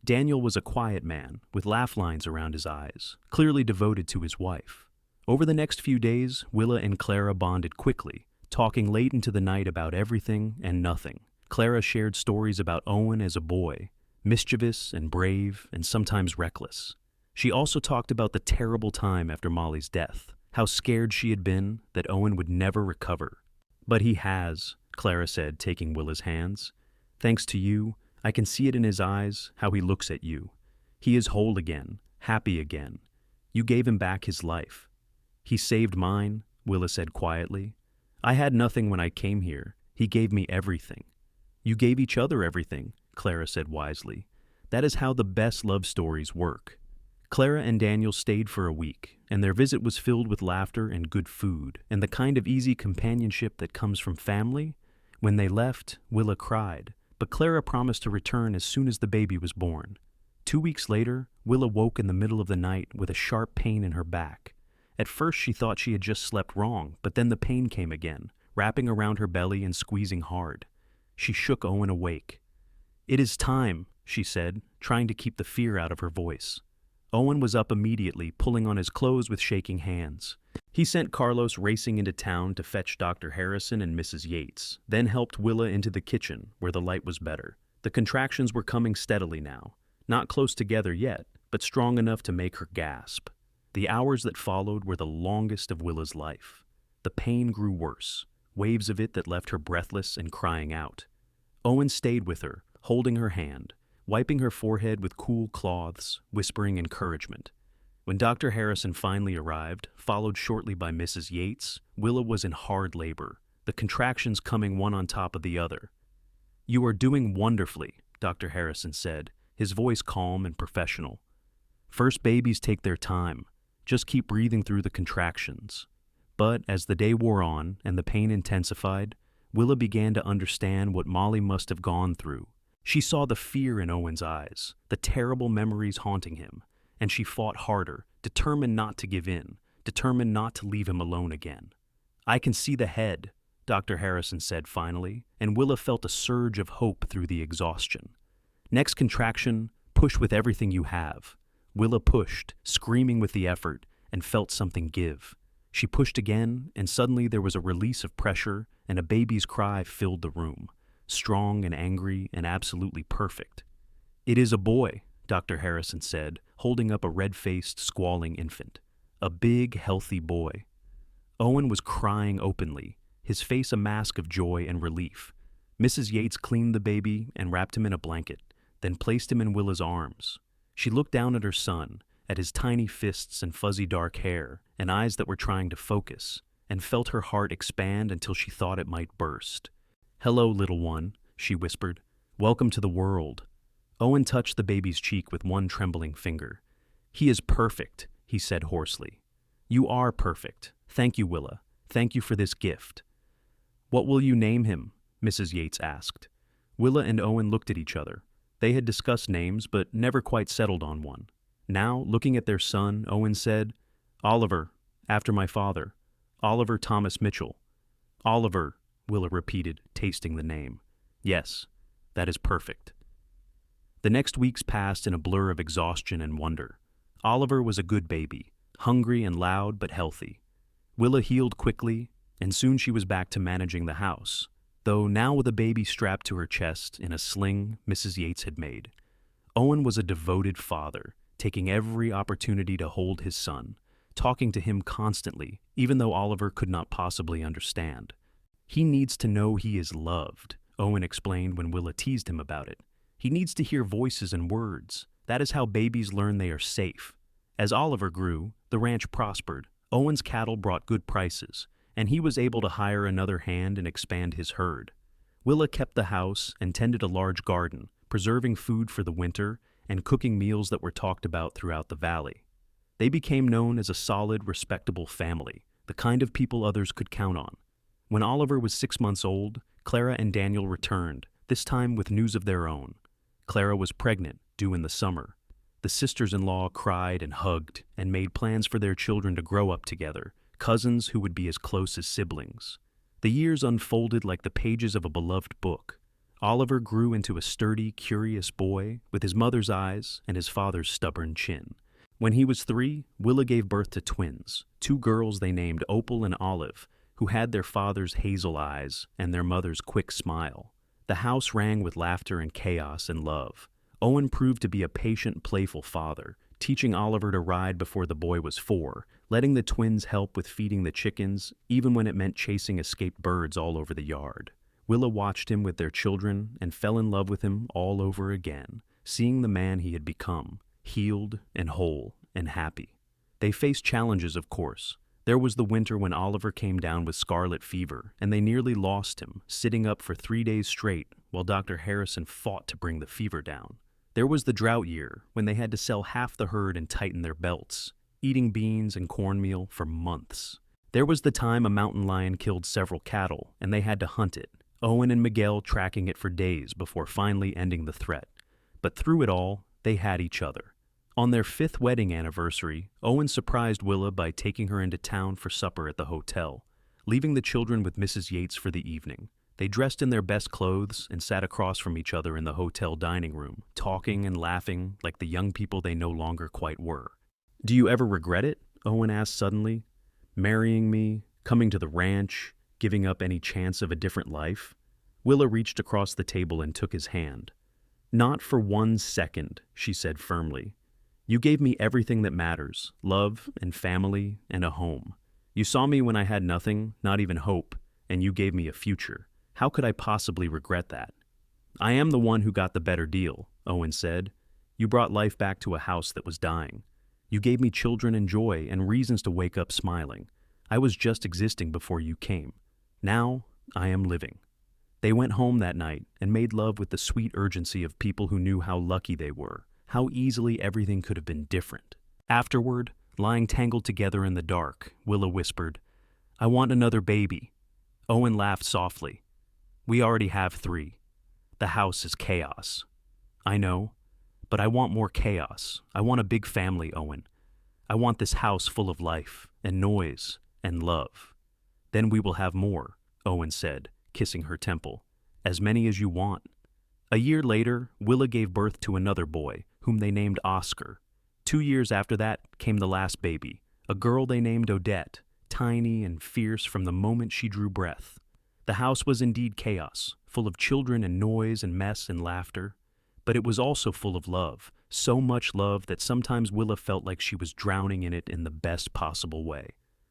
[SPEAKER 1] Daniel was a quiet man, with laugh lines around his eyes, clearly devoted to his wife. Over the next few days, Willa and Clara bonded quickly, talking late into the night about everything and nothing. Clara shared stories about Owen as a boy, mischievous and brave and sometimes reckless. She also talked about the terrible time after Molly's death, how scared she had been that Owen would never recover. "But he has," Clara said, taking Willa's hands. "Thanks to you, I can see it in his eyes, how he looks at you. He is whole again, happy again. You gave him back his life." "He saved mine," Willa said quietly. "I had nothing when I came here. He gave me everything." "You gave each other everything," Clara said wisely. "That is how the best love stories work." Clara and Daniel stayed for a week, and their visit was filled with laughter and good food, and the kind of easy companionship that comes from family. When they left, Willa cried, but Clara promised to return as soon as the baby was born. 2 weeks later, Willa woke in the middle of the night with a sharp pain in her back. At first she thought she had just slept wrong, but then the pain came again, wrapping around her belly and squeezing hard. She shook Owen awake. "It is time," she said, trying to keep the fear out of her voice. Owen was up immediately, pulling on his clothes with shaking hands. He sent Carlos racing into town to fetch Dr. Harrison and Mrs. Yates, then helped Willa into the kitchen, where the light was better. The contractions were coming steadily now, not close together yet, but strong enough to make her gasp. The hours that followed were the longest of Willa's life. The pain grew worse, waves of it that left her breathless and crying out. Owen stayed with her, holding her hand, wiping her forehead with cool cloths, whispering encouragement. When Dr. Harrison finally arrived, followed shortly by Mrs. Yates, Willa was in hard labor, the contractions coming one on top of the other. "You are doing wonderfully," Dr. Harrison said, his voice calm and professional. "First babies take their time. Just keep breathing through the contractions." But as the day wore on and the pain intensified, Willa began to understand what Molly must have gone through. She saw the fear in Owen's eyes, the terrible memories haunting him, and she fought harder, determined not to give in, determined not to leave him alone again. "I can see the head," Dr. Harrison said finally, and Willa felt a surge of hope through the exhaustion. "Next contraction, push with everything you have." Willa pushed, screaming with the effort, and felt something give. She pushed again, and suddenly there was a release of pressure, and a baby's cry filled the room, strong and angry and absolutely perfect. "It is a boy," Dr. Harrison said, holding up a red-faced, squalling infant. "A big, healthy boy." Owen was crying openly, his face a mask of joy and relief. Mrs. Yates cleaned the baby and wrapped him in a blanket, then placed him in Willa's arms. She looked down at her son, at his tiny fists and fuzzy dark hair, and eyes that were trying to focus, and felt her heart expand until she thought it might burst. "Hello, little one," she whispered. "Welcome to the world." Owen touched the baby's cheek with one trembling finger. "He is perfect," he said hoarsely. "You are perfect. Thank you, Willa. Thank you for this gift." "What will you name him?" Mrs. Yates asked. Willa and Owen looked at each other. They had discussed names, but never quite settled on one. Now, looking at their son, Owen said, "Oliver, after my father. Oliver Thomas Mitchell." "Oliver," Willa repeated, tasting the name. "Yes, that is perfect." The next weeks passed in a blur of exhaustion and wonder. Oliver was a good baby, hungry and loud but healthy. Willa healed quickly, and soon she was back to managing the house, though now with a baby strapped to her chest in a sling Mrs. Yates had made. Owen was a devoted father, taking every opportunity to hold his son, talking to him constantly, even though Oliver could not possibly understand. "He needs to know he is loved," Owen explained when Willa teased him about it. "He needs to hear voices and words. That is how babies learn they are safe." As Oliver grew, the ranch prospered. Owen's cattle brought good prices, and he was able to hire another hand and expand his herd. Willa kept the house and tended a large garden, preserving food for the winter and cooking meals that were talked about throughout the valley. They became known as a solid, respectable family, the kind of people others could count on. When Oliver was 6 months old, Clara and Daniel returned, this time with news of their own. Clara was pregnant, due in the summer. The sisters-in-law cried and hugged and made plans for their children to grow up together, cousins who would be as close as siblings. The years unfolded like the pages of a beloved book. Oliver grew into a sturdy, curious boy with his mother's eyes and his father's stubborn chin. When he was 3, Willa gave birth to twins, 2 girls they named Opal and Olive, who had their father's hazel eyes and their mother's quick smile. The house rang with laughter and chaos and love. Owen proved to be a patient, playful father, teaching Oliver to ride before the boy was 4, letting the twins help with feeding the chickens, even when it meant chasing escaped birds all over the yard. Willa watched him with their children and fell in love with him all over again, seeing the man he had become, healed and whole and happy. They faced challenges, of course. There was the winter when Oliver came down with scarlet fever, and they nearly lost him, sitting up for 3 days straight while Dr. Harrison fought to bring the fever down. There was the drought year, when they had to sell half the herd and tighten their belts, eating beans and cornmeal for months. There was the time a mountain lion killed several cattle, and they had to hunt it, Owen and Miguel tracking it for days before finally ending the threat. But through it all, they had each other. On their 5th wedding anniversary, Owen surprised Willa by taking her into town for supper at the hotel, leaving the children with Mrs. Yates for the evening. They dressed in their best clothes and sat across from each other in the hotel dining room, talking and laughing like the young people they no longer quite were. "Do you ever regret it?" Owen asked suddenly. "Marrying me, coming to the ranch, giving up any chance of a different life?" Willa reached across the table and took his hand. "Not for 1 second," she said firmly. "You gave me everything that matters, love and family and a home. You saw me when I had nothing, not even hope, and you gave me a future. How could I possibly regret that?" "I am the one who got the better deal," Owen said. "You brought life back to a house that was dying. You gave me children and joy and reasons to wake up smiling. I was just existing before you came. Now I am living." They went home that night and made love with the sweet urgency of people who knew how lucky they were, how easily everything could have been different. Afterward, lying tangled together in the dark, Willa whispered, "I want another baby." Owen laughed softly. "We already have 3. The house is chaos." "I know, but I want more chaos. I want a big family, Owen. I want this house full of life and noise and love." "Then we will have more," Owen said, kissing her temple. "As many as you want." A year later, Willa gave birth to another boy, whom they named Oscar. 2 years after that came the last baby, a girl they named Odette, tiny and fierce from the moment she drew breath. The house was indeed chaos, full of children and noise and mess and laughter. But it was also full of love, so much love that sometimes Willa felt like she was drowning in it in the best possible way.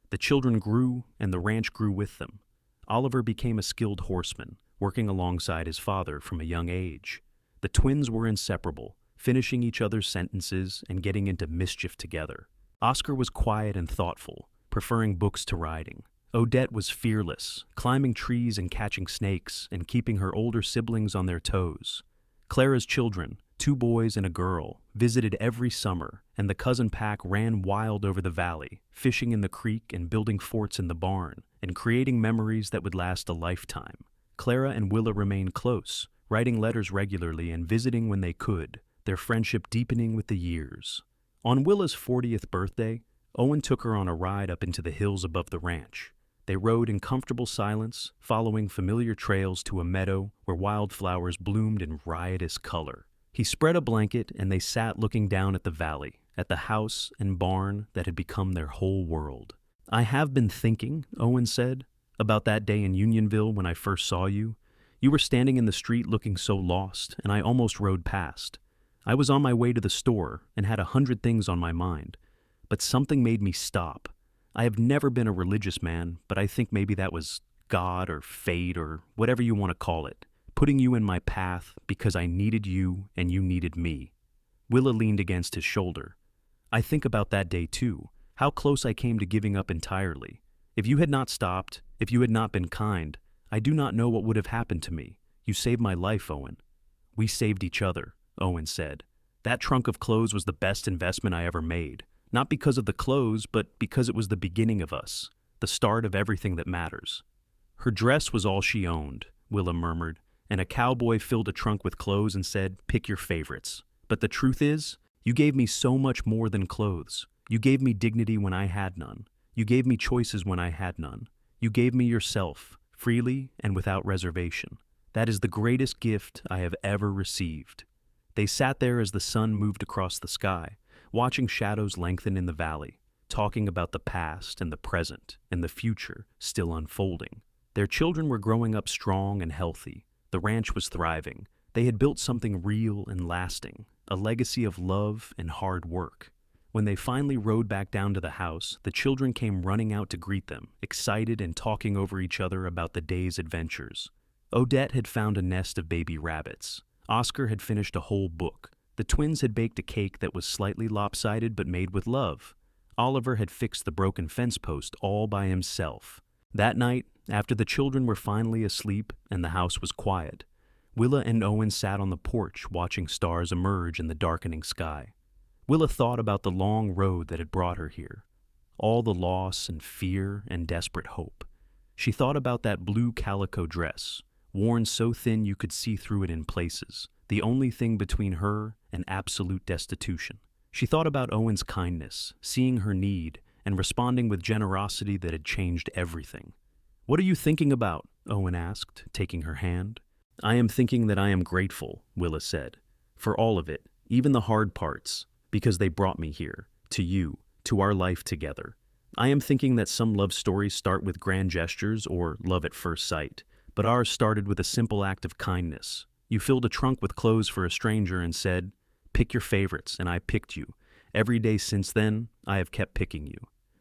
[SPEAKER 1] The children grew, and the ranch grew with them. Oliver became a skilled horseman, working alongside his father from a young age. The twins were inseparable, finishing each other's sentences and getting into mischief together. Oscar was quiet and thoughtful, preferring books to riding. Odette was fearless, climbing trees and catching snakes and keeping her older siblings on their toes. Clara's children, 2 boys and a girl, visited every summer, and the cousin pack ran wild over the valley, fishing in the creek and building forts in the barn, and creating memories that would last a lifetime. Clara and Willa remained close, writing letters regularly and visiting when they could, their friendship deepening with the years. On Willa's 40th birthday, Owen took her on a ride up into the hills above the ranch. They rode in comfortable silence, following familiar trails to a meadow where wildflowers bloomed in riotous color. He spread a blanket and they sat looking down at the valley, at the house and barn that had become their whole world. "I have been thinking," Owen said. About that day in Unionville when I first saw you. You were standing in the street looking so lost, and I almost rode past. I was on my way to the store and had 100 things on my mind, but something made me stop. I have never been a religious man, but I think maybe that was God or fate or whatever you want to call it, putting you in my path because I needed you and you needed me. Willa leaned against his shoulder. I think about that day too, how close I came to giving up entirely. If you had not stopped, if you had not been kind, I do not know what would have happened to me. You saved my life, Owen. We saved each other, Owen said. That trunk of clothes was the best investment I ever made. Not because of the clothes, but because it was the beginning of us, the start of everything that matters. Her dress was all she owned, Willa murmured, and a cowboy filled a trunk with clothes and said, pick your favorites. But the truth is, you gave me so much more than clothes. You gave me dignity when I had none. You gave me choices when I had none. You gave me yourself, freely and without reservation. That is the greatest gift I have ever received. They sat there as the sun moved across the sky, watching shadows lengthen in the valley, talking about the past and the present and the future still unfolding. Their children were growing up strong and healthy. The ranch was thriving. They had built something real and lasting, a legacy of love and hard work. When they finally rode back down to the house, the children came running out to greet them, excited and talking over each other about the day's adventures. Odette had found a nest of baby rabbits. Oscar had finished a whole book. The twins had baked a cake that was slightly lopsided but made with love. Oliver had fixed the broken fence post all by himself. That night, after the children were finally asleep and the house was quiet, Willa and Owen sat on the porch watching stars emerge in the darkening sky. Willa thought about the long road that had brought her here, all the loss and fear and desperate hope. She thought about that blue calico dress, worn so thin you could see through it in places, the only thing between her and absolute destitution. She thought about Owen's kindness, seeing her need, and responding with generosity that had changed everything. "What are you thinking about?" Owen asked, taking her hand. "I am thinking that I am grateful," Willa said, "for all of it, even the hard parts, because they brought me here, to you, to our life together. I am thinking that some love stories start with grand gestures or love at first sight, but ours started with a simple act of kindness. You filled a trunk with clothes for a stranger and said, 'Pick your favorites,' and I picked you. Every day since then, I have kept picking you."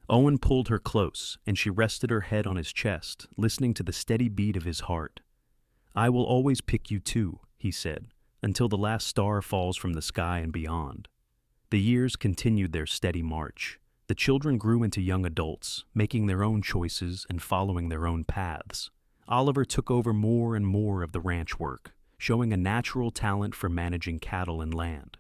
[SPEAKER 1] Owen pulled her close, and she rested her head on his chest, listening to the steady beat of his heart. "I will always pick you too," he said, "until the last star falls from the sky and beyond." The years continued their steady march. The children grew into young adults, making their own choices and following their own paths. Oliver took over more and more of the ranch work, showing a natural talent for managing cattle and land.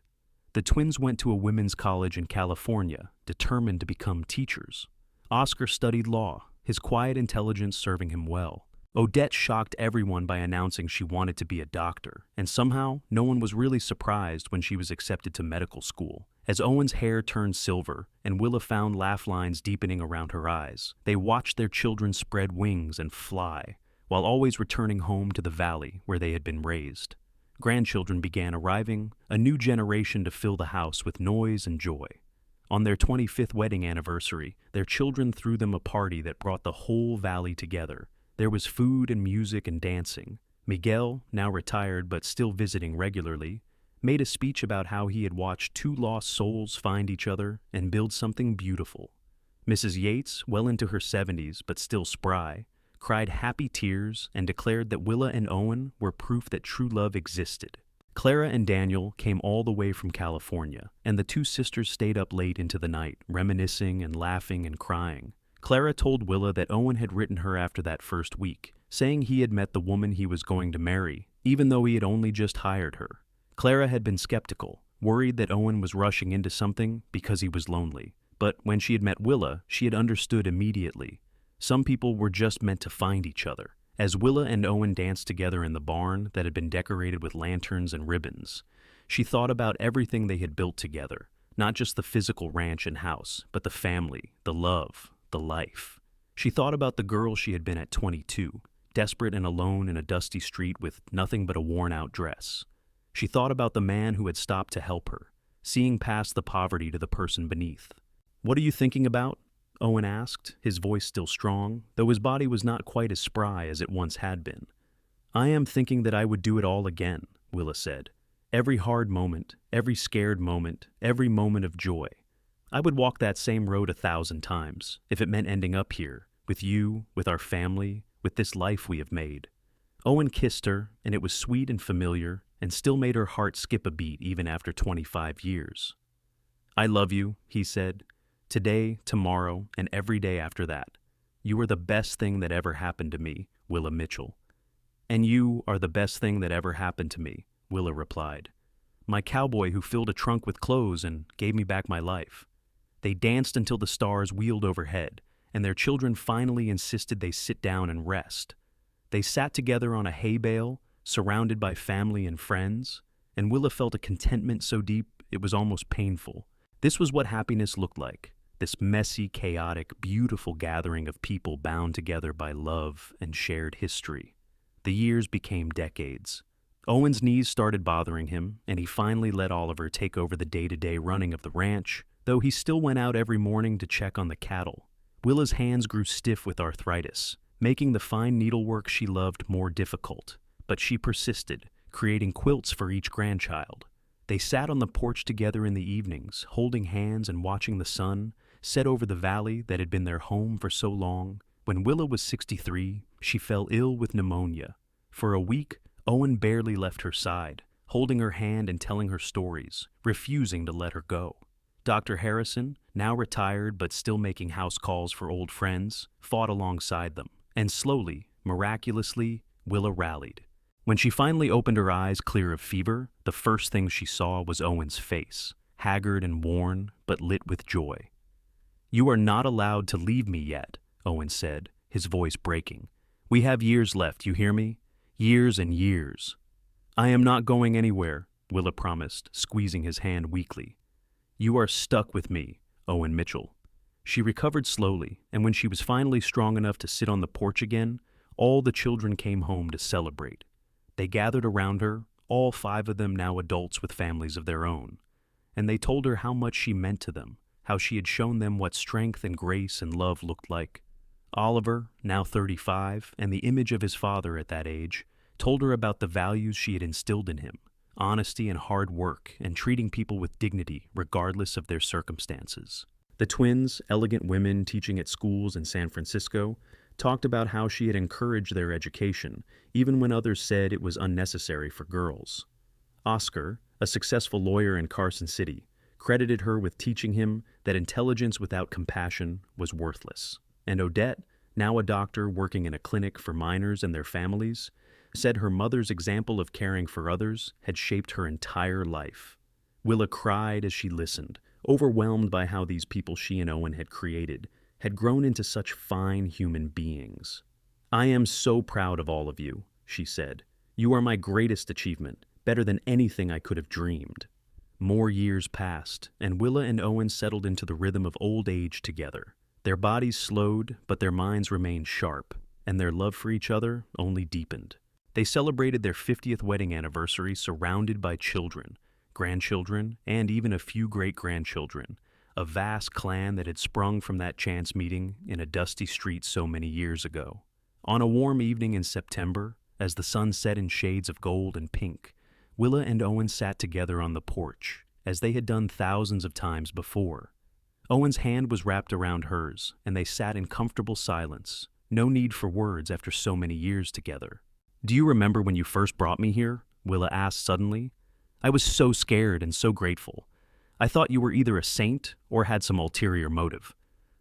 [SPEAKER 1] The twins went to a women's college in California, determined to become teachers. Oscar studied law, his quiet intelligence serving him well. Odette shocked everyone by announcing she wanted to be a doctor, and somehow no one was really surprised when she was accepted to medical school. As Owen's hair turned silver and Willa found laugh lines deepening around her eyes, they watched their children spread wings and fly, while always returning home to the valley where they had been raised. Grandchildren began arriving, a new generation to fill the house with noise and joy. On their 25th wedding anniversary, their children threw them a party that brought the whole valley together. There was food and music and dancing. Miguel, now retired but still visiting regularly, made a speech about how he had watched two lost souls find each other and build something beautiful. Mrs. Yates, well into her 70s but still spry, cried happy tears and declared that Willa and Owen were proof that true love existed. Clara and Daniel came all the way from California, and the two sisters stayed up late into the night, reminiscing and laughing and crying. Clara told Willa that Owen had written her after that first week, saying he had met the woman he was going to marry, even though he had only just hired her. Clara had been skeptical, worried that Owen was rushing into something because he was lonely. But when she had met Willa, she had understood immediately. Some people were just meant to find each other. As Willa and Owen danced together in the barn that had been decorated with lanterns and ribbons, she thought about everything they had built together, not just the physical ranch and house, but the family, the love, the life. She thought about the girl she had been at 22, desperate and alone in a dusty street with nothing but a worn-out dress. She thought about the man who had stopped to help her, seeing past the poverty to the person beneath. "What are you thinking about?" Owen asked, his voice still strong, though his body was not quite as spry as it once had been. I am thinking that I would do it all again, Willa said. Every hard moment, every scared moment, every moment of joy. I would walk that same road 1,000 times, if it meant ending up here, with you, with our family, with this life we have made. Owen kissed her, and it was sweet and familiar, and still made her heart skip a beat even after 25 years. I love you, he said, today, tomorrow, and every day after that. You are the best thing that ever happened to me, Willa Mitchell. And you are the best thing that ever happened to me, Willa replied. My cowboy who filled a trunk with clothes and gave me back my life. They danced until the stars wheeled overhead, and their children finally insisted they sit down and rest. They sat together on a hay bale, surrounded by family and friends, and Willa felt a contentment so deep it was almost painful. This was what happiness looked like, this messy, chaotic, beautiful gathering of people bound together by love and shared history. The years became decades. Owen's knees started bothering him, and he finally let Oliver take over the day-to-day running of the ranch, though he still went out every morning to check on the cattle. Willa's hands grew stiff with arthritis, making the fine needlework she loved more difficult, but she persisted, creating quilts for each grandchild. They sat on the porch together in the evenings, holding hands and watching the sun set over the valley that had been their home for so long. When Willa was 63, she fell ill with pneumonia. For a week, Owen barely left her side, holding her hand and telling her stories, refusing to let her go. Dr. Harrison, now retired but still making house calls for old friends, fought alongside them, and slowly, miraculously, Willa rallied. When she finally opened her eyes clear of fever, the first thing she saw was Owen's face, haggard and worn, but lit with joy. You are not allowed to leave me yet, Owen said, his voice breaking. We have years left, you hear me? Years and years. I am not going anywhere, Willa promised, squeezing his hand weakly. You are stuck with me, Owen Mitchell. She recovered slowly, and when she was finally strong enough to sit on the porch again, all the children came home to celebrate. They gathered around her, all 5 of them now adults with families of their own, and they told her how much she meant to them, how she had shown them what strength and grace and love looked like. Oliver, now 35, and the image of his father at that age, told her about the values she had instilled in him, honesty and hard work, and treating people with dignity regardless of their circumstances. The twins, elegant women teaching at schools in San Francisco, talked about how she had encouraged their education, even when others said it was unnecessary for girls. Oscar, a successful lawyer in Carson City, credited her with teaching him that intelligence without compassion was worthless. And Odette, now a doctor working in a clinic for minors and their families, said her mother's example of caring for others had shaped her entire life. Willa cried as she listened, overwhelmed by how these people she and Owen had created had grown into such fine human beings. I am so proud of all of you, she said. You are my greatest achievement, better than anything I could have dreamed. More years passed, and Willa and Owen settled into the rhythm of old age together. Their bodies slowed, but their minds remained sharp, and their love for each other only deepened. They celebrated their 50th wedding anniversary surrounded by children, grandchildren, and even a few great-grandchildren, a vast clan that had sprung from that chance meeting in a dusty street so many years ago. On a warm evening in September, as the sun set in shades of gold and pink, Willa and Owen sat together on the porch, as they had done thousands of times before. Owen's hand was wrapped around hers, and they sat in comfortable silence, no need for words after so many years together. Do you remember when you first brought me here? Willa asked suddenly. I was so scared and so grateful. I thought you were either a saint or had some ulterior motive.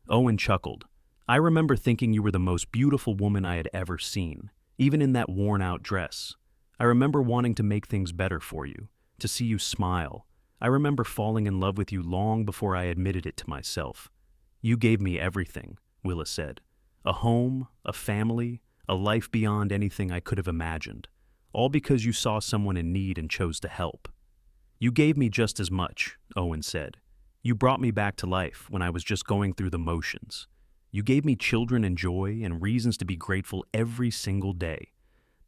[SPEAKER 1] Owen chuckled. I remember thinking you were the most beautiful woman I had ever seen, even in that worn-out dress. I remember wanting to make things better for you, to see you smile. I remember falling in love with you long before I admitted it to myself. You gave me everything, Willa said. A home, a family, a life beyond anything I could have imagined, all because you saw someone in need and chose to help. You gave me just as much, Owen said. You brought me back to life when I was just going through the motions. You gave me children and joy and reasons to be grateful every single day.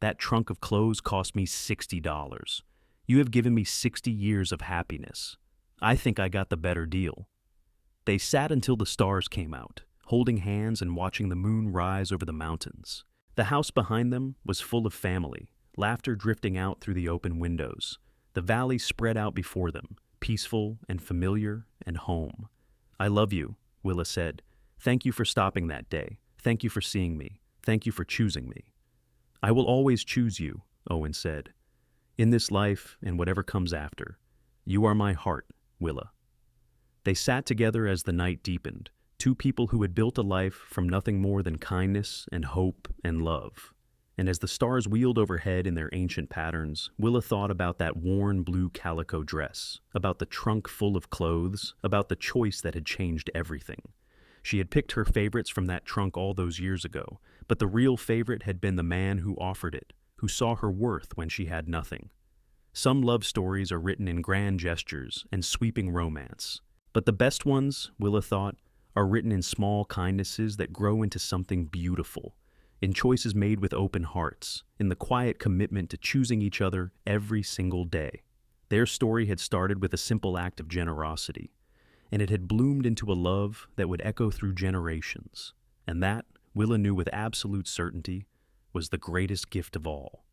[SPEAKER 1] That trunk of clothes cost me $60. You have given me 60 years of happiness. I think I got the better deal. They sat until the stars came out, holding hands and watching the moon rise over the mountains. The house behind them was full of family, laughter drifting out through the open windows. The valley spread out before them, peaceful and familiar and home. "I love you," Willa said. "Thank you for stopping that day. Thank you for seeing me. Thank you for choosing me." "I will always choose you," Owen said. "In this life and whatever comes after. You are my heart, Willa." They sat together as the night deepened, two people who had built a life from nothing more than kindness and hope and love. And as the stars wheeled overhead in their ancient patterns, Willa thought about that worn blue calico dress, about the trunk full of clothes, about the choice that had changed everything. She had picked her favorites from that trunk all those years ago, but the real favorite had been the man who offered it, who saw her worth when she had nothing. Some love stories are written in grand gestures and sweeping romance, but the best ones, Willa thought, are written in small kindnesses that grow into something beautiful, in choices made with open hearts, in the quiet commitment to choosing each other every single day. Their story had started with a simple act of generosity, and it had bloomed into a love that would echo through generations. And that, Willa knew with absolute certainty, was the greatest gift of all.